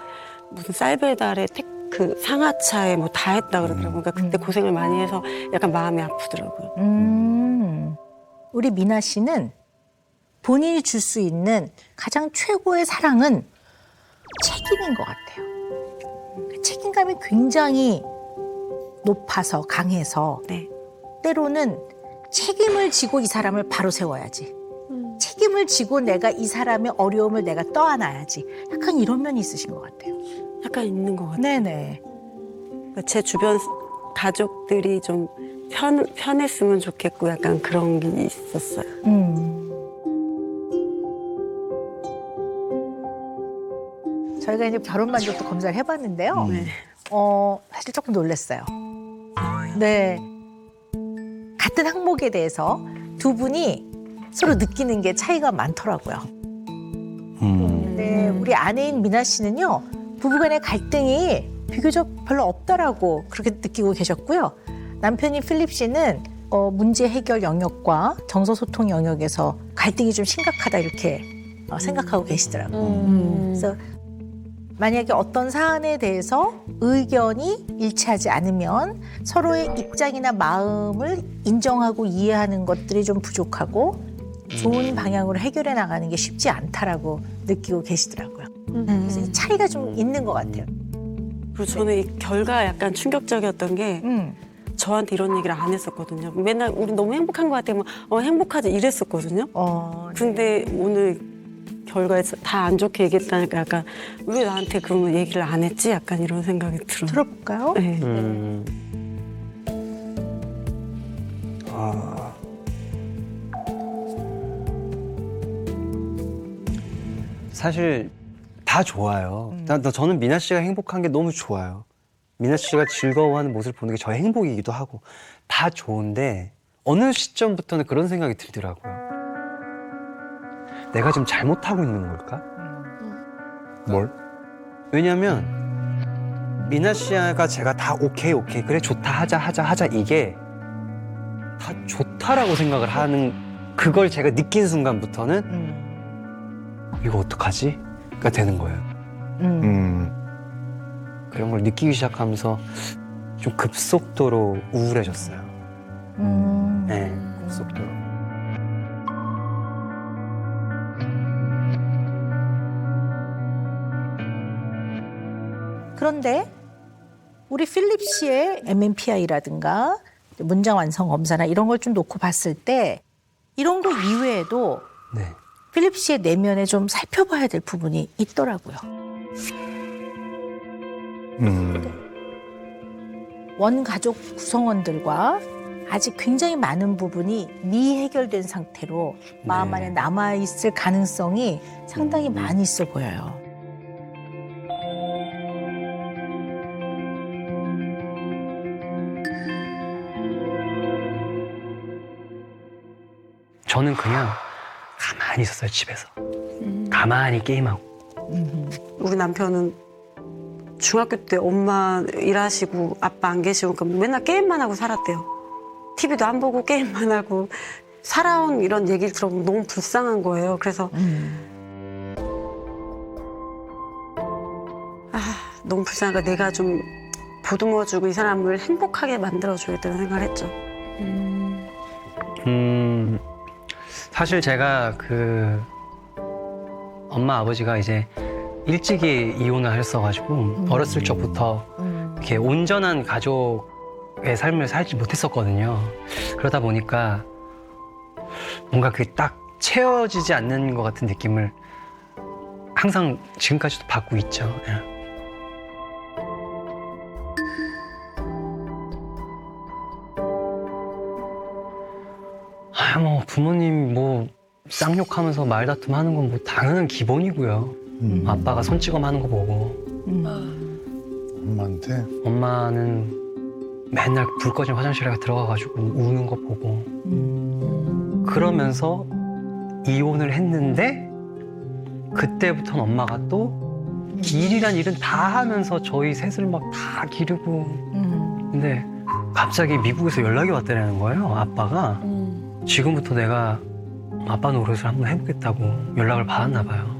무슨 쌀배달에 그 상하차에 뭐 다 했다 그러더라고요. 그러니까 그때 고생을 많이 해서 약간 마음이 아프더라고요. 우리 미나 씨는 본인이 줄 수 있는 가장 최고의 사랑은 책임인 것 같아요. 그 책임감이 굉장히 높아서 강해서 네. 때로는 책임을 지고 이 사람을 바로 세워야지. 책임을 지고 내가 이 사람의 어려움을 내가 떠안아야지. 약간 이런 면이 있으신 것 같아요. 약간 있는 것 같아요. 네네. 그러니까 제 주변 가족들이 좀 편했으면 좋겠고 약간 그런 게 있었어요. 저희가 이제 결혼 만족도 검사를 해봤는데요. 사실 조금 놀랐어요. 네. 같은 항목에 대해서 두 분이 서로 느끼는 게 차이가 많더라고요. 네, 우리 아내인 미나 씨는요, 부부간의 갈등이 비교적 별로 없다라고 그렇게 느끼고 계셨고요. 남편인 필립 씨는 문제 해결 영역과 정서 소통 영역에서 갈등이 좀 심각하다 이렇게 생각하고 계시더라고요. 그래서 만약에 어떤 사안에 대해서 의견이 일치하지 않으면 서로의 입장이나 마음을 인정하고 이해하는 것들이 좀 부족하고 좋은 방향으로 해결해 나가는 게 쉽지 않다라고 느끼고 계시더라고요. 그래서 이 차이가 좀 있는 것 같아요. 그리고 저는 이 결과 약간 충격적이었던 게 저한테 이런 얘기를 안 했었거든요. 맨날 우리 너무 행복한 것 같아요. 행복하지 이랬었거든요. 근데 오늘 결과에서 다 안 좋게 얘기했다니까 약간 왜 나한테 그러면 얘기를 안 했지? 약간 이런 생각이 들어요. 들어볼까요? 네. 사실 다 좋아요. 저는 미나 씨가 행복한 게 너무 좋아요. 미나 씨가 즐거워하는 모습을 보는 게 저의 행복이기도 하고 다 좋은데 어느 시점부터는 그런 생각이 들더라고요. 내가 지금 잘못하고 있는 걸까? 뭘? 왜냐면 미나 씨가 제가 다 오케이 그래 좋다 하자 이게 다 좋다라고 생각을 하는 그걸 제가 느낀 순간부터는 이거 어떡하지? 가 되는 거예요. 그런 걸 느끼기 시작하면서 좀 급속도로 우울해졌어요. 네, 급속도로. 그런데 우리 필립 씨의 MMPI라든가 문장 완성 검사나 이런 걸 좀 놓고 봤을 때 이런 거 이외에도 네. 필립 씨의 내면에 좀 살펴봐야 될 부분이 있더라고요. 원가족 구성원들과 아직 굉장히 많은 부분이 미해결된 상태로 마음 안에 남아있을 가능성이 상당히 많이 있어 보여요. 저는 그냥 가만히 있었어요, 집에서. 가만히 게임하고. 우리 남편은 중학교 때 엄마 일하시고 아빠 안 계시고 그러니까 맨날 게임만 하고 살았대요. TV도 안 보고 게임만 하고 살아온 이런 얘기를 들어보면 너무 불쌍한 거예요. 그래서 너무 불쌍하니까 내가 좀 보듬어주고 이 사람을 행복하게 만들어줘야겠다는 생각을 했죠. 사실 제가 엄마 아버지가 이제 일찍이 이혼을 했어가지고 어렸을 적부터 이렇게 온전한 가족의 삶을 살지 못했었거든요. 그러다 보니까 뭔가 딱 채워지지 않는 것 같은 느낌을 항상 지금까지도 받고 있죠. 예. 부모님 쌍욕하면서 말다툼하는 건 당연한 기본이고요. 아빠가 손찌검하는 거 보고. 엄마한테? 엄마는 맨날 불 꺼진 화장실에 들어가가지고 우는 거 보고. 그러면서 이혼을 했는데 그때부터는 엄마가 또 일이란 일은 다 하면서 저희 셋을 막 다 기르고. 근데 갑자기 미국에서 연락이 왔다는 거예요, 아빠가. 지금부터 내가 아빠 노릇을 한번 해보겠다고 연락을 받았나 봐요.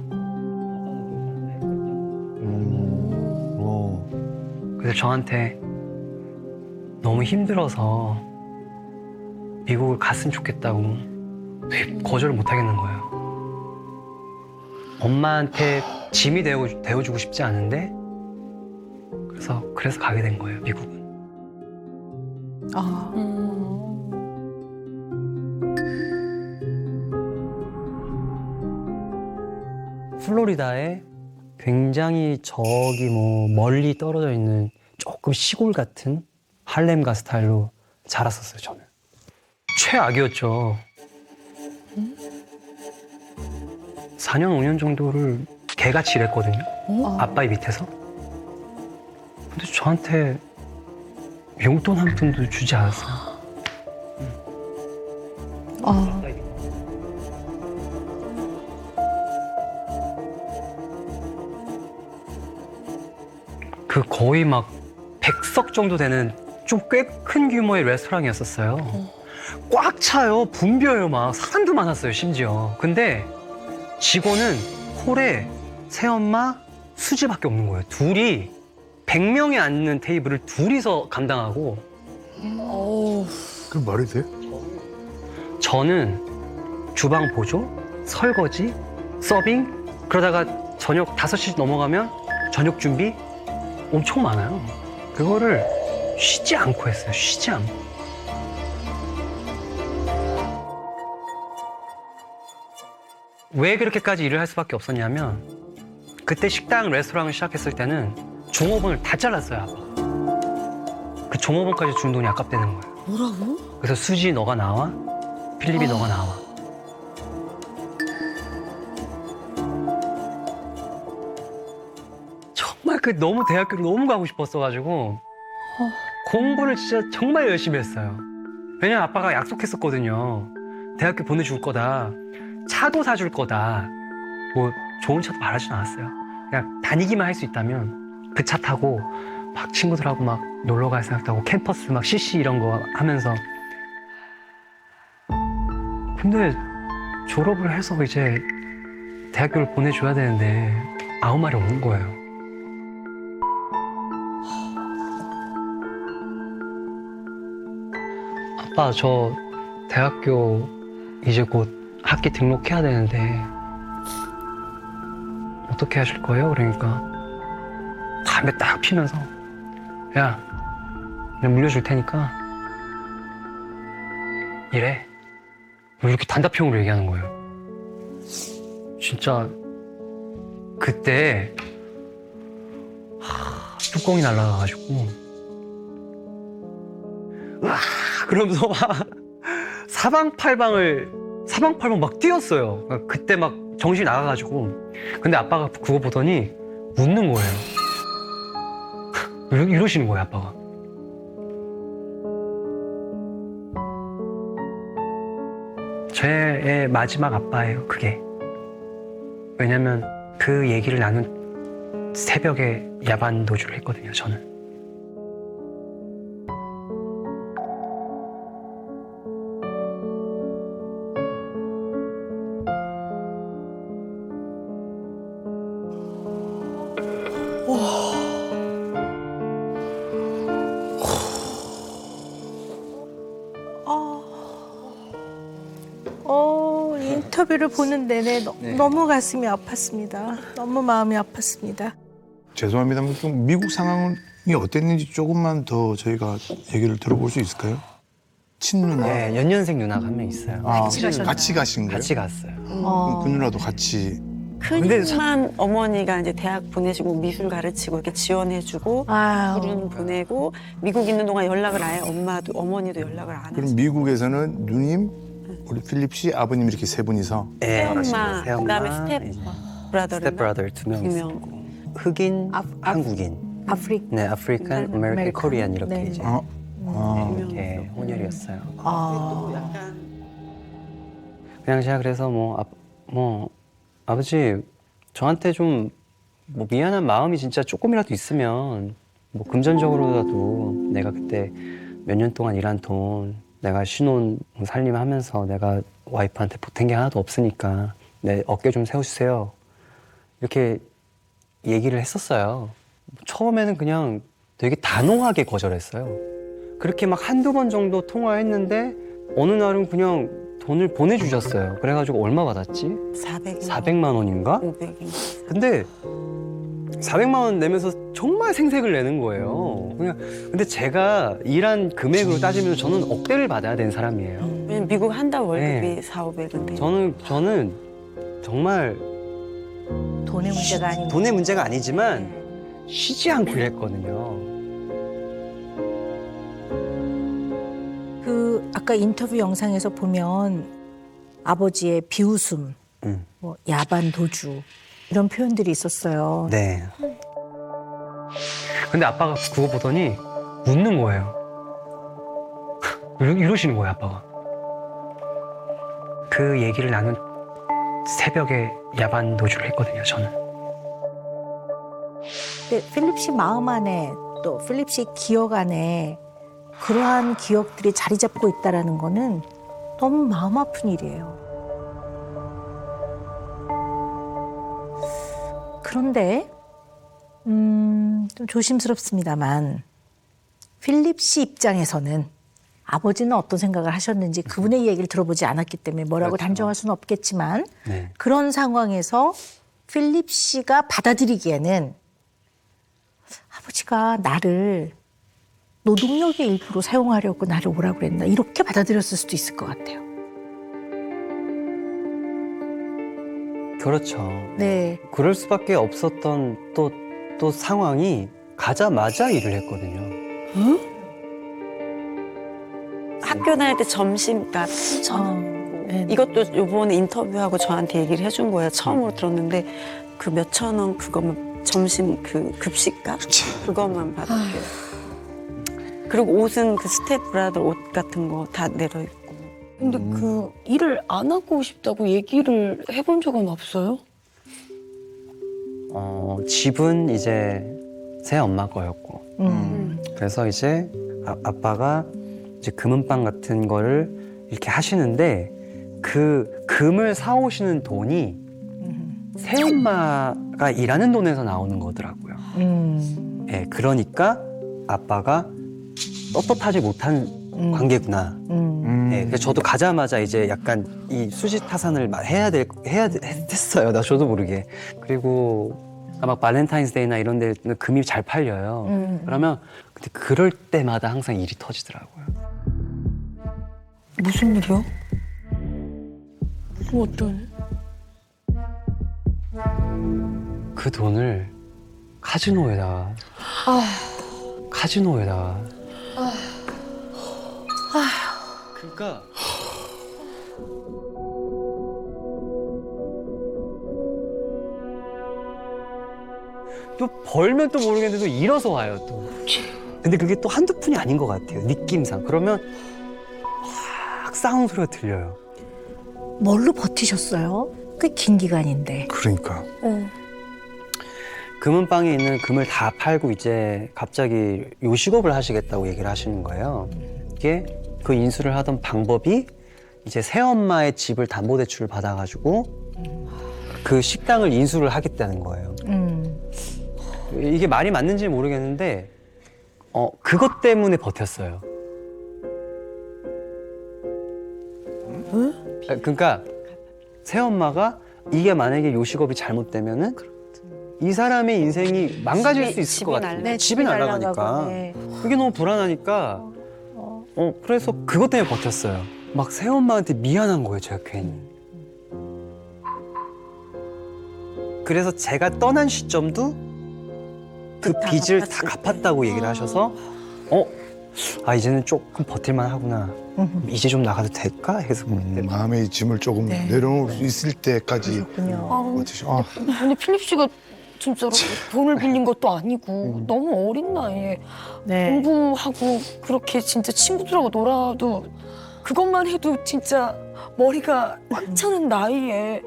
그래서 저한테 너무 힘들어서 미국을 갔으면 좋겠다고 거절을 못 하겠는 거예요. 엄마한테 짐이 되어주고 싶지 않은데 그래서 가게 된 거예요, 미국은. 플로리다에 굉장히 멀리 떨어져 있는 조금 시골 같은 할렘가 스타일로 자랐었어요, 저는. 최악이었죠. 4년, 5년 정도를 개같이 일했거든요. 아빠의 밑에서. 근데 저한테 용돈 한 푼도 주지 않았어요. 거의 막 100석 정도 되는 좀 꽤 큰 규모의 레스토랑이었었어요. 꽉 차요. 붐벼요. 막 사람도 많았어요, 심지어. 근데 직원은 홀에 새엄마, 수지밖에 없는 거예요. 둘이 100명이 앉는 테이블을 둘이서 감당하고. 그 말이 돼? 저는 주방 보조, 설거지, 서빙, 그러다가 저녁 5시 넘어가면 저녁 준비 엄청 많아요. 그거를 쉬지 않고 했어요. 쉬지 않고. 왜 그렇게까지 일을 할 수밖에 없었냐면 그때 식당, 레스토랑을 시작했을 때는 종업원을 다 잘랐어요, 아빠가. 그 종업원까지 준 돈이 아깝다는 거예요. 뭐라고? 그래서 수지 너가 나와, 필립이 너가 나와. 정말 너무 대학교를 너무 가고 싶었어가지고 공부를 진짜 정말 열심히 했어요. 왜냐면 아빠가 약속했었거든요. 대학교 보내줄 거다. 차도 사줄 거다. 좋은 차도 바라진 않았어요. 그냥 다니기만 할 수 있다면 그 차 타고 막 친구들하고 막 놀러 갈 생각도 하고 캠퍼스 막 CC 이런 거 하면서. 근데 졸업을 해서 이제 대학교를 보내줘야 되는데 아무 말이 없는 거예요. 아빠, 저 대학교 이제 곧 학기 등록해야 되는데 어떻게 하실 거예요? 그러니까 담배 딱 피면서 야, 그냥 물려줄 테니까 이래. 이렇게 단답형으로 얘기하는 거예요. 진짜 그때 뚜껑이 날아가가지고 그러면서 막 사방팔방 막 뛰었어요. 그때 막 정신이 나가가지고. 근데 아빠가 그거 보더니 웃는 거예요. 이러시는 거예요, 아빠가. 제 마지막 아빠예요, 그게. 왜냐면 그 얘기를 나눈 새벽에 야반 도주를 했거든요, 저는. 인터뷰를 보는 내내 너무 가슴이 아팠습니다. 너무 마음이 아팠습니다. 죄송합니다만 좀 미국 상황이 어땠는지 조금만 더 저희가 얘기를 들어볼 수 있을까요? 친누나. 네, 연년생 누나가 한 명 있어요. 같이 가신 거예요? 같이 갔어요. 그럼 그 누나도 같이. 큰맘 어머니가 이제 대학 보내시고 미술 가르치고 이렇게 지원해주고 불은 보내고 미국 있는 동안 연락을 아예 어머니도 연락을 안 하시고. 그럼 미국에서는 누님, 우리 필립 씨, 아버님 이렇게 세 분이서. 새엄마, 그다음에 스텝 브라더 두 명 있고 흑인, 한국인. 네, 아프리칸, 아메리칸, 코리안 이렇게 이제 이렇게 혼혈이었어요. 그냥 제가 그래서 아버지 저한테 좀 미안한 마음이 진짜 조금이라도 있으면 금전적으로라도 내가 그때 몇 년 동안 일한 돈 내가 신혼 살림하면서 내가 와이프한테 보탠 게 하나도 없으니까 내 어깨 좀 세워주세요. 이렇게 얘기를 했었어요. 처음에는 그냥 되게 단호하게 거절했어요. 그렇게 막 한두 번 정도 통화했는데 어느 날은 그냥 돈을 보내주셨어요. 그래가지고 얼마 받았지? 400만 원인가? 500인. 근데 400만 원 내면서 정말 생색을 내는 거예요. 근데 제가 일한 금액으로 따지면 저는 억대를 받아야 되는 사람이에요. 왜냐면 미국 한 달 월급이 400~500인데. 저는 정말 돈의 문제가 아닌 돈의 문제가 아니지만 쉬지 않고 일했거든요. 그 아까 인터뷰 영상에서 보면 아버지의 비웃음, 야반 도주 이런 표현들이 있었어요. 네. 근데 아빠가 그거 보더니 웃는 거예요. 이러시는 거예요, 아빠가. 그 얘기를 나는 새벽에 야반 도주를 했거든요, 저는. 근데 필립 씨 마음 안에 또 필립 씨 기억 안에 그러한 기억들이 자리 잡고 있다라는 거는 너무 마음 아픈 일이에요. 그런데 좀 조심스럽습니다만 필립 씨 입장에서는 아버지는 어떤 생각을 하셨는지 그분의 얘기를 들어보지 않았기 때문에 뭐라고 단정할 수는 없겠지만 그런 상황에서 필립 씨가 받아들이기에는 아버지가 나를 노동력의 일부로 사용하려고 나를 오라고 그랬나 이렇게 받아들였을 수도 있을 것 같아요. 그렇죠. 네. 그럴 수밖에 없었던 또 상황이 가자마자 일을 했거든요. 학교 다닐 때 점심값 이것도 요번에 인터뷰하고 저한테 얘기를 해준 거예요. 처음으로 들었는데 그 몇천 원 그거만 점심 그 급식값 그것만 받았대요. 그리고 옷은 그 스텝 브라더 옷 같은 거 다 내려있고. 근데 그 일을 안 하고 싶다고 얘기를 해본 적은 없어요? 집은 이제 새 엄마 거였고 그래서 이제 아빠가 이제 금은방 같은 거를 이렇게 하시는데 그 금을 사오시는 돈이 새 엄마가 일하는 돈에서 나오는 거더라고요. 예, 그러니까 아빠가 떳떳하지 못한 관계구나. 예, 그래서 저도 가자마자 이제 약간 이 수지타산을 해야 됐어요. 저도 모르게. 그리고 아마 발렌타인스데이나 이런 데는 금이 잘 팔려요. 그러면 근데 그럴 때마다 항상 일이 터지더라고요. 무슨 일이요? 어떤? 그 돈을 카지노에다가 그러니까 또 벌면 또 모르겠는데 또 잃어서 와요 또. 근데 그게 또 한두 푼이 아닌 것 같아요 느낌상. 그러면 확 싸우는 소리가 들려요. 뭘로 버티셨어요? 꽤 긴 기간인데. 그러니까. 금은방에 있는 금을 다 팔고 이제 갑자기 요식업을 하시겠다고 얘기를 하시는 거예요. 이게 그 인수를 하던 방법이 이제 새엄마의 집을 담보대출을 받아가지고 그 식당을 인수를 하겠다는 거예요. 이게 말이 맞는지 모르겠는데 그것 때문에 버텼어요. 그러니까 새엄마가 이게 만약에 요식업이 잘못되면은 이 사람의 인생이 망가질 수 있을 것 같아요. 네, 집이 날아가니까. 날아가고, 네. 그게 너무 불안하니까. 그래서 그것 때문에 버텼어요. 막 새엄마한테 미안한 거예요, 제가 괜히. 그래서 제가 떠난 시점도 그 빚을 다 갚았다고 얘기를 하셔서 이제는 조금 버틸만 하구나. 이제 좀 나가도 될까? 해서 마음의 짐을 조금 내려놓을 수 있을 때까지 버티셔. 근데 필립 씨가 진짜로 돈을 빌린 것도 아니고 너무 어린 나이에 공부하고 그렇게 진짜 친구들하고 놀아도 그것만 해도 진짜 머리가 꽉 차는 나이에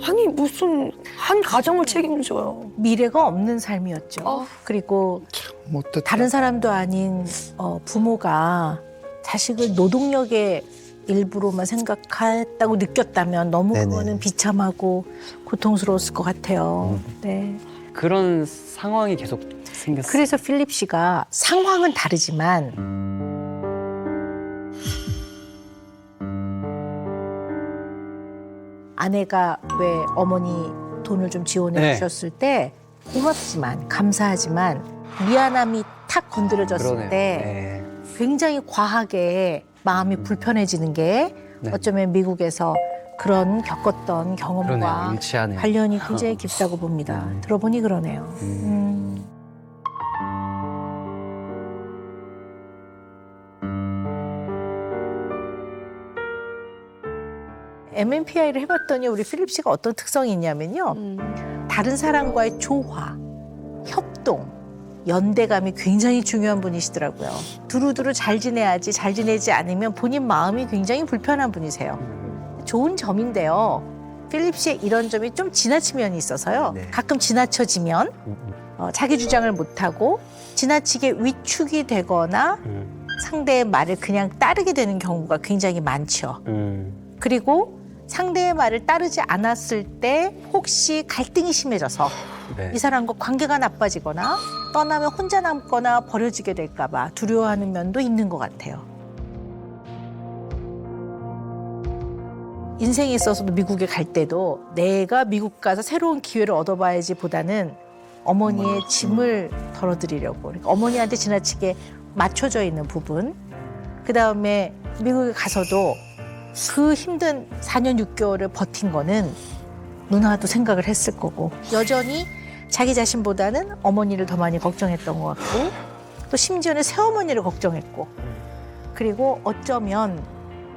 아니 무슨 한 가정을 책임져요. 미래가 없는 삶이었죠. 그리고 못됐다. 다른 사람도 아닌 부모가 자식을 노동력의 일부로만 생각했다고 느꼈다면 너무 네네. 그거는 비참하고 고통스러웠을 것 같아요. 네. 그런 상황이 계속 생겼어요. 그래서 필립 씨가 상황은 다르지만 아내가 왜 어머니 돈을 좀 지원해 네. 주셨을 때 고맙지만 감사하지만 미안함이 탁 건드려졌을 그러네요. 때 네. 굉장히 과하게 마음이 불편해지는 게 네. 어쩌면 미국에서 그런 겪었던 그러네요. 경험과 일치하네요. 관련이 굉장히 깊다고 봅니다. 들어보니 그러네요. MMPI를 해봤더니 우리 필립 씨가 어떤 특성이 있냐면요. 다른 사람과의 조화, 협동, 연대감이 굉장히 중요한 분이시더라고요. 두루두루 잘 지내야지 잘 지내지 않으면 본인 마음이 굉장히 불편한 분이세요. 좋은 점인데요. 필립 씨의 이런 점이 좀 지나친 면이 있어서요. 네. 가끔 지나쳐지면 자기 주장을 못하고 지나치게 위축이 되거나 상대의 말을 그냥 따르게 되는 경우가 굉장히 많죠. 그리고 상대의 말을 따르지 않았을 때 혹시 갈등이 심해져서 네. 이 사람과 관계가 나빠지거나 떠나면 혼자 남거나 버려지게 될까 봐 두려워하는 면도 있는 것 같아요. 인생에 있어서도 미국에 갈 때도 내가 미국 가서 새로운 기회를 얻어봐야지 보다는 어머니의 짐을 덜어드리려고 그러니까 어머니한테 지나치게 맞춰져 있는 부분 그다음에 미국에 가서도 그 힘든 4년 6개월을 버틴 거는 누나도 생각을 했을 거고 여전히 자기 자신보다는 어머니를 더 많이 걱정했던 것 같고 또 심지어는 새어머니를 걱정했고 그리고 어쩌면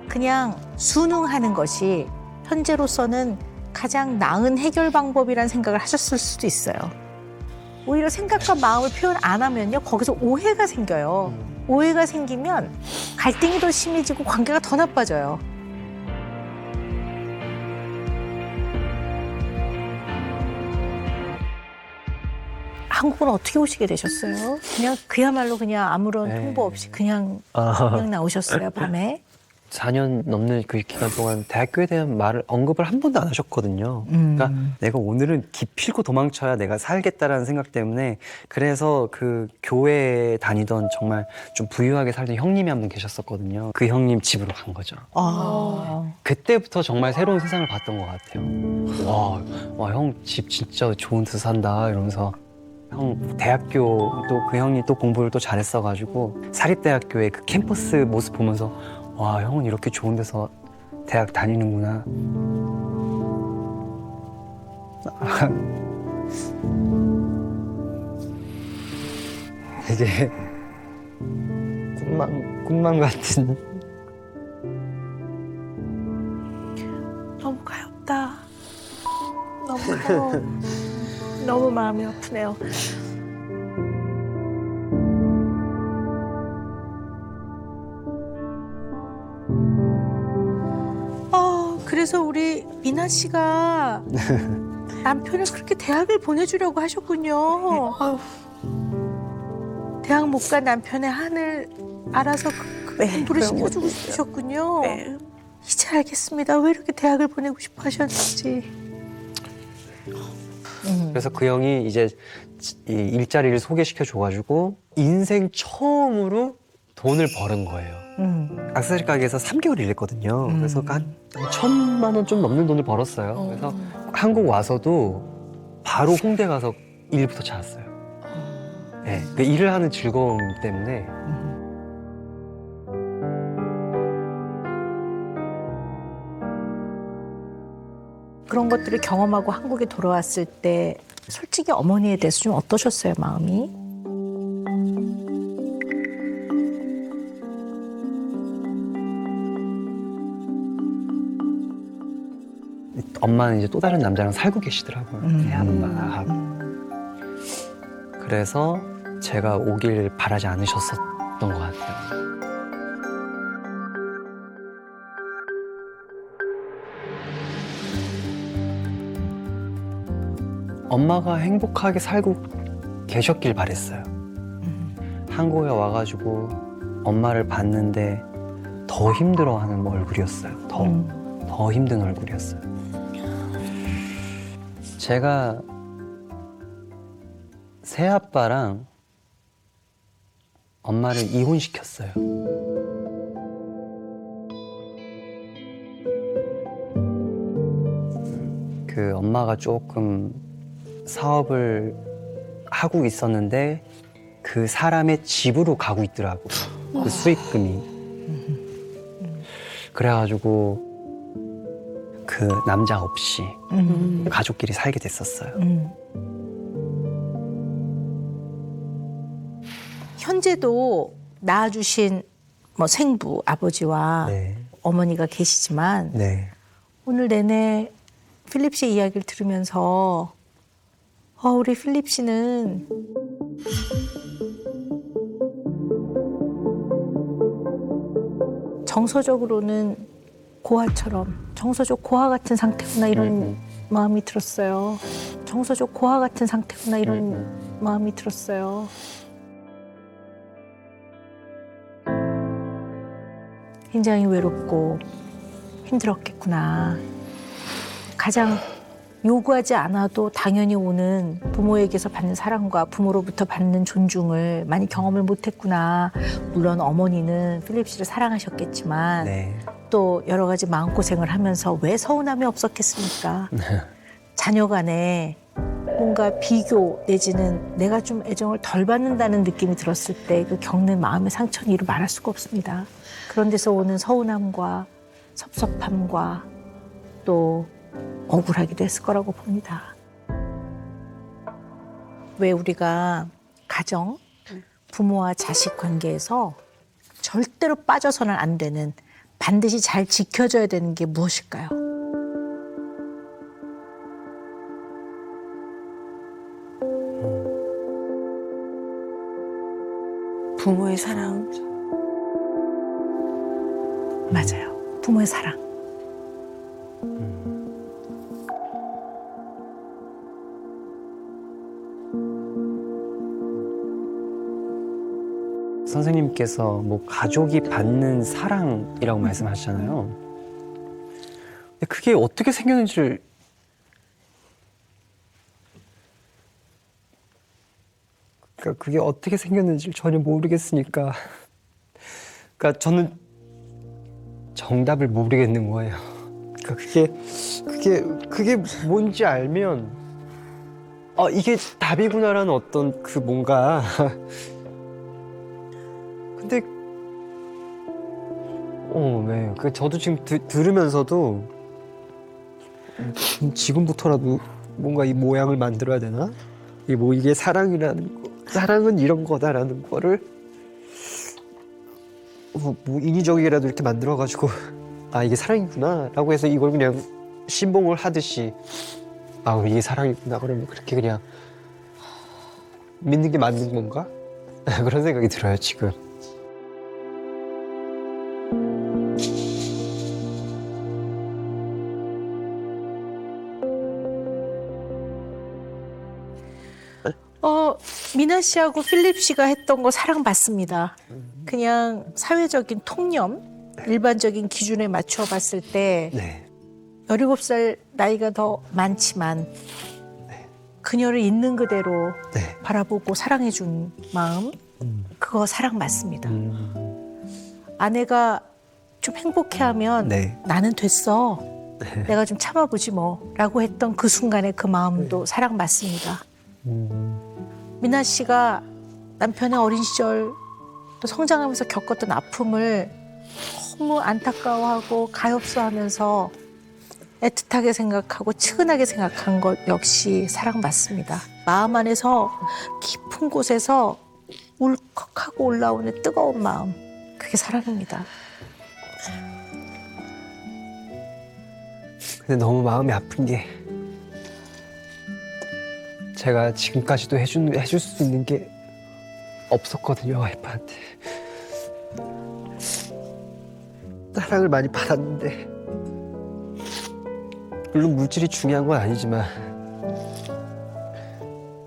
그냥 순응하는 것이 현재로서는 가장 나은 해결 방법이라는 생각을 하셨을 수도 있어요. 오히려 생각과 마음을 표현 안 하면요 거기서 오해가 생겨요. 오해가 생기면 갈등이 더 심해지고 관계가 더 나빠져요. 한국은 어떻게 오시게 되셨어요? 그냥 그야말로 그냥 아무런 네. 통보 없이 그냥 나오셨어요 밤에? 4년 넘는 그 기간 동안 대학교에 대한 말을 언급을 한 번도 안 하셨거든요. 그러니까 내가 오늘은 기필코 도망쳐야 내가 살겠다라는 생각 때문에 그래서 그 교회에 다니던 정말 좀 부유하게 살던 형님이 한 분 계셨었거든요. 그 형님 집으로 간 거죠. 그때부터 정말 새로운 세상을 봤던 것 같아요. 와, 형 집 진짜 좋은 데서 산다 이러면서 형 대학교도 그 형이 또 공부를 또 잘했어가지고 사립대학교의 그 캠퍼스 모습 보면서 와, 형은 이렇게 좋은 데서 대학 다니는구나. 되게 꿈만 같은. 너무 가엽다. 너무 가여워. 너무 마음이 아프네요. 그래서 우리 미나 씨가 남편을 그렇게 대학을 보내주려고 하셨군요. 아유. 대학 못 간 남편의 한을 알아서 공부를 시켜주고 싶으셨군요. 이제 알겠습니다. 왜 이렇게 대학을 보내고 싶어 하셨는지. 그래서 그 형이 이제 이 일자리를 소개시켜 줘가지고 인생 처음으로 돈을 버는 거예요. 액세서리 가게에서 3개월 일했거든요. 그래서 한 1,000만 원 좀 넘는 돈을 벌었어요. 그래서 한국 와서도 바로 홍대 가서 일부터 찾았어요. 네, 그 일을 하는 즐거움 때문에. 그런 것들을 경험하고 한국에 돌아왔을 때 솔직히 어머니에 대해서 좀 어떠셨어요, 마음이? 엄마는 이제 또 다른 남자랑 살고 계시더라고요. 엄마하고. 그래서 제가 오길 바라지 않으셨었던 것 같아요. 엄마가 행복하게 살고 계셨길 바랬어요. 한국에 와가지고 엄마를 봤는데 더 힘들어하는 얼굴이었어요. 더 힘든 얼굴이었어요. 제가 새아빠랑 엄마를 이혼시켰어요. 그 엄마가 조금 사업을 하고 있었는데 그 사람의 집으로 가고 있더라고. 그 수익금이. 그래가지고 그 남자 없이 가족끼리 살게 됐었어요. 현재도 낳아주신 뭐 생부 아버지와 네. 어머니가 계시지만 네. 오늘 내내 필립 씨 이야기를 들으면서 우리 필립 씨는 정서적으로는 고아처럼 정서적 고아 같은 상태구나 이런 마음이 들었어요. 정서적 고아 같은 상태구나 이런 마음이 들었어요. 굉장히 외롭고 힘들었겠구나. 가장 요구하지 않아도 당연히 오는 부모에게서 받는 사랑과 부모로부터 받는 존중을 많이 경험을 못했구나. 물론 어머니는 필립 씨를 사랑하셨겠지만 네. 또 여러 가지 마음고생을 하면서 왜 서운함이 없었겠습니까? 자녀 간에 뭔가 비교 내지는 내가 좀 애정을 덜 받는다는 느낌이 들었을 때 그 겪는 마음의 상처는 이루 말할 수가 없습니다. 그런 데서 오는 서운함과 섭섭함과 또 억울하기도 했을 거라고 봅니다. 왜 우리가 가정, 부모와 자식 관계에서 절대로 빠져서는 안 되는, 반드시 잘 지켜줘야 되는 게 무엇일까요? 부모의 사랑. 맞아요. 부모의 사랑. 선생님께서 뭐 가족이 받는 사랑이라고 말씀하셨잖아요. 근데 그게 어떻게 생겼는지를 그게 어떻게 생겼는지를 전혀 모르겠으니까 그러니까 저는 정답을 모르겠는 거예요. 그러니까 그게 뭔지 알면 이게 답이구나라는 어떤 그 뭔가 근데 네. 그 저도 지금 들으면서도 지금부터라도 뭔가 이 모양을 만들어야 되나? 이게 사랑이라는 거, 사랑은 이런 거다라는 거를 뭐 인위적이라도 이렇게 만들어가지고 이게 사랑이구나라고 해서 이걸 그냥 신봉을 하듯이 이게 사랑이구나 그러면 그렇게 그냥 믿는 게 맞는 건가? 그런 생각이 들어요 지금. 미나 씨하고 필립 씨가 했던 거 사랑받습니다. 그냥 사회적인 통념, 일반적인 기준에 맞춰 봤을 때 네. 17살 나이가 더 많지만 그녀를 있는 그대로 네. 바라보고 사랑해준 마음, 그거 사랑받습니다. 아내가 좀 행복해하면 네. 나는 됐어. 내가 좀 참아보지 뭐 라고 했던 그 순간의 그 마음도 사랑 맞습니다. 미나 씨가 남편의 어린 시절 또 성장하면서 겪었던 아픔을 너무 안타까워하고 가엾어하면서 애틋하게 생각하고 측은하게 생각한 것 역시 사랑 맞습니다. 마음 안에서 깊은 곳에서 울컥하고 올라오는 뜨거운 마음, 그게 사랑입니다. 근데 너무 마음이 아픈 게 제가 지금까지도 해줄 수 있는 게 없었거든요, 와이프한테. 사랑을 많이 받았는데 물론 물질이 중요한 건 아니지만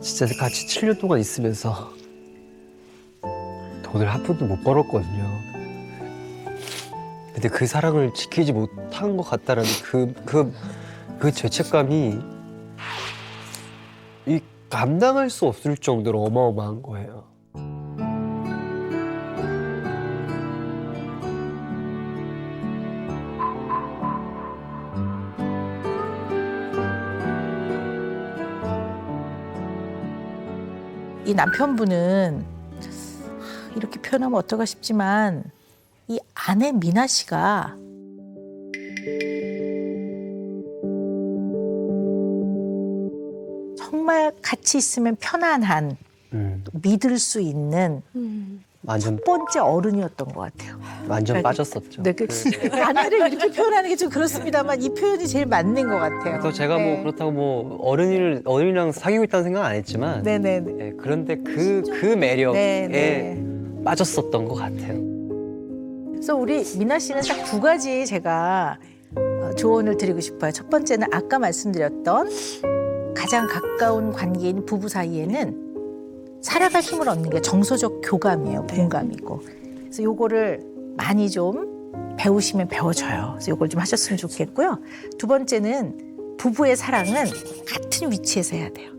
진짜 같이 7년 동안 있으면서 돈을 한 푼도 못 벌었거든요. 근데 그 사랑을 지키지 못한 것 같다라는 그 죄책감이 감당할 수 없을 정도로 어마어마한 거예요. 이 남편분은 이렇게 표현하면 어떨까 싶지만 이 아내 미나 씨가 정말 같이 있으면 편안한 믿을 수 있는 완전 첫 번째 어른이었던 것 같아요. 완전 빠졌었죠. 네, 아내를 이렇게 표현하는 게 좀 그렇습니다만 이 표현이 제일 맞는 것 같아요. 그래서 제가 뭐 그렇다고 뭐 어른이랑 사귀고 있다는 생각은 안 했지만 네네네. 네, 그런데 그 매력에 네네. 빠졌었던 것 같아요. 그래서 우리 미나 씨는 딱 두 가지 제가 조언을 드리고 싶어요. 첫 번째는 아까 말씀드렸던 가장 가까운 관계인 부부 사이에는 살아갈 힘을 얻는 게 정서적 교감이에요. 공감이고. 그래서 요거를 많이 좀 배우시면 배워져요. 그래서 요걸 좀 하셨으면 좋겠고요. 두 번째는 부부의 사랑은 같은 위치에서 해야 돼요.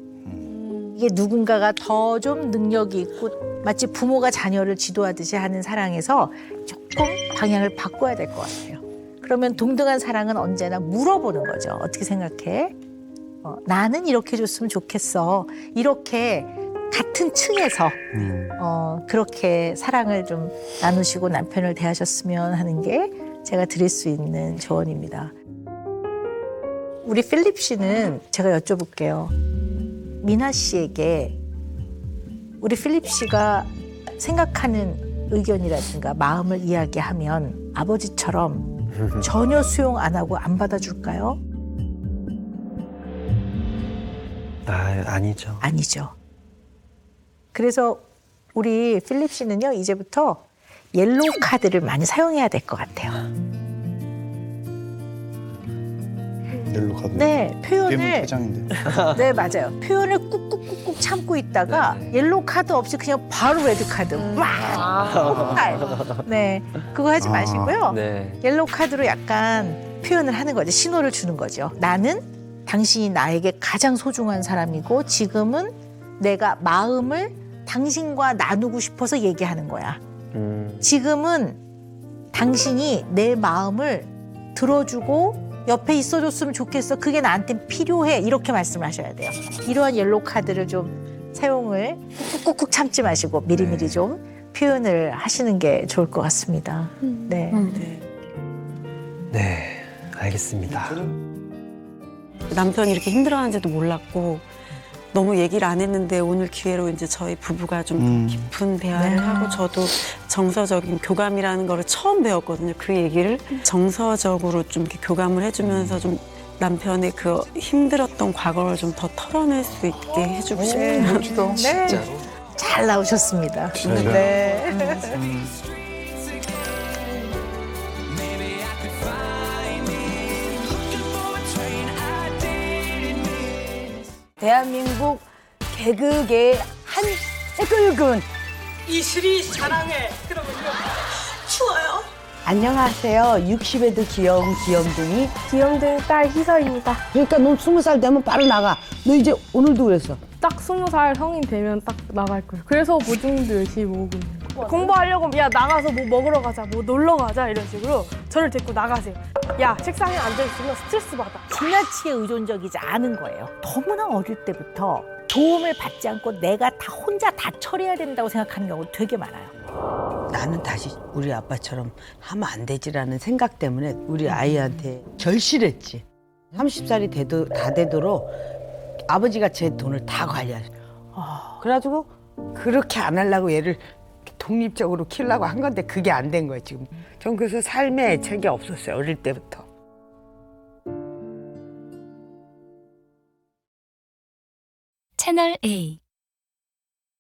이게 누군가가 더 좀 능력이 있고 마치 부모가 자녀를 지도하듯이 하는 사랑에서 조금 방향을 바꿔야 될 것 같아요. 그러면 동등한 사랑은 언제나 물어보는 거죠. 어떻게 생각해? 나는 이렇게 해줬으면 좋겠어. 이렇게 같은 층에서 그렇게 사랑을 좀 나누시고 남편을 대하셨으면 하는 게 제가 드릴 수 있는 조언입니다. 우리 필립 씨는 제가 여쭤볼게요. 미나 씨에게 우리 필립 씨가 생각하는 의견이라든가 마음을 이야기하면 아버지처럼 전혀 수용 안 하고 안 받아줄까요? 아니죠. 아니죠. 그래서 우리 필립 씨는요, 이제부터 옐로우 카드를 많이 사용해야 될 것 같아요. 옐로우 카드. 네, 표현을. 퇴장인데. 네, 맞아요. 표현을 꾹꾹꾹꾹 참고 있다가 옐로우 카드 없이 그냥 바로 레드 카드. 와! 폭발. 네, 그거 하지 마시고요. 네. 옐로우 카드로 약간 표현을 하는 거죠. 신호를 주는 거죠. 나는 당신이 나에게 가장 소중한 사람이고 지금은 내가 마음을 당신과 나누고 싶어서 얘기하는 거야. 지금은 당신이 내 마음을 들어주고 옆에 있어줬으면 좋겠어. 그게 나한테 필요해. 이렇게 말씀하셔야 돼요. 이러한 옐로우 카드를 좀 사용을 꾹꾹꾹 참지 마시고 미리미리 좀 표현을 하시는 게 좋을 것 같습니다. 네. 네, 알겠습니다. 남편이 이렇게 힘들어하는지도 몰랐고 너무 얘기를 안 했는데 오늘 기회로 이제 저희 부부가 좀 깊은 대화를 하고 저도 정서적인 교감이라는 거를 처음 배웠거든요. 그 얘기를 정서적으로 좀 이렇게 교감을 해주면서 좀 남편의 그 힘들었던 과거를 좀 더 털어낼 수 있게 해주고 싶어요. 멋지다. 네. 잘 나오셨습니다. 네. 대한민국 개그계의 한 해글군. 이슬이 사랑해. 그러면요. 추워요. 안녕하세요. 60에도 귀여운 귀염둥이. 귀염둥이 딸 희서입니다. 그러니까 넌 20살 되면 바로 나가. 너 이제 오늘도 그랬어. 딱 20살 성인 되면 딱 나갈 거예요. 그래서 보증도 열심히 모으고 있는 거예요. 공부하려고 야 나가서 뭐 먹으러 가자, 뭐 놀러 가자 이런 식으로 저를 데리고 나가세요. 야 책상에 앉아 있으면 스트레스 받아. 지나치게 의존적이지 않은 거예요. 너무나 어릴 때부터 도움을 받지 않고 내가 다 혼자 다 처리해야 된다고 생각하는 경우 되게 많아요. 나는 다시 우리 아빠처럼 하면 안 되지라는 생각 때문에 우리 아이한테 절실했지. 30살이 다 되도록 아버지가 제 돈을 다 관리하셔. 그래가지고 그렇게 안 하려고 얘를 독립적으로 키우려고 한 건데 그게 안 된 거예요 지금. 전 그래서 삶에 애착이 없었어요 어릴 때부터. 채널 A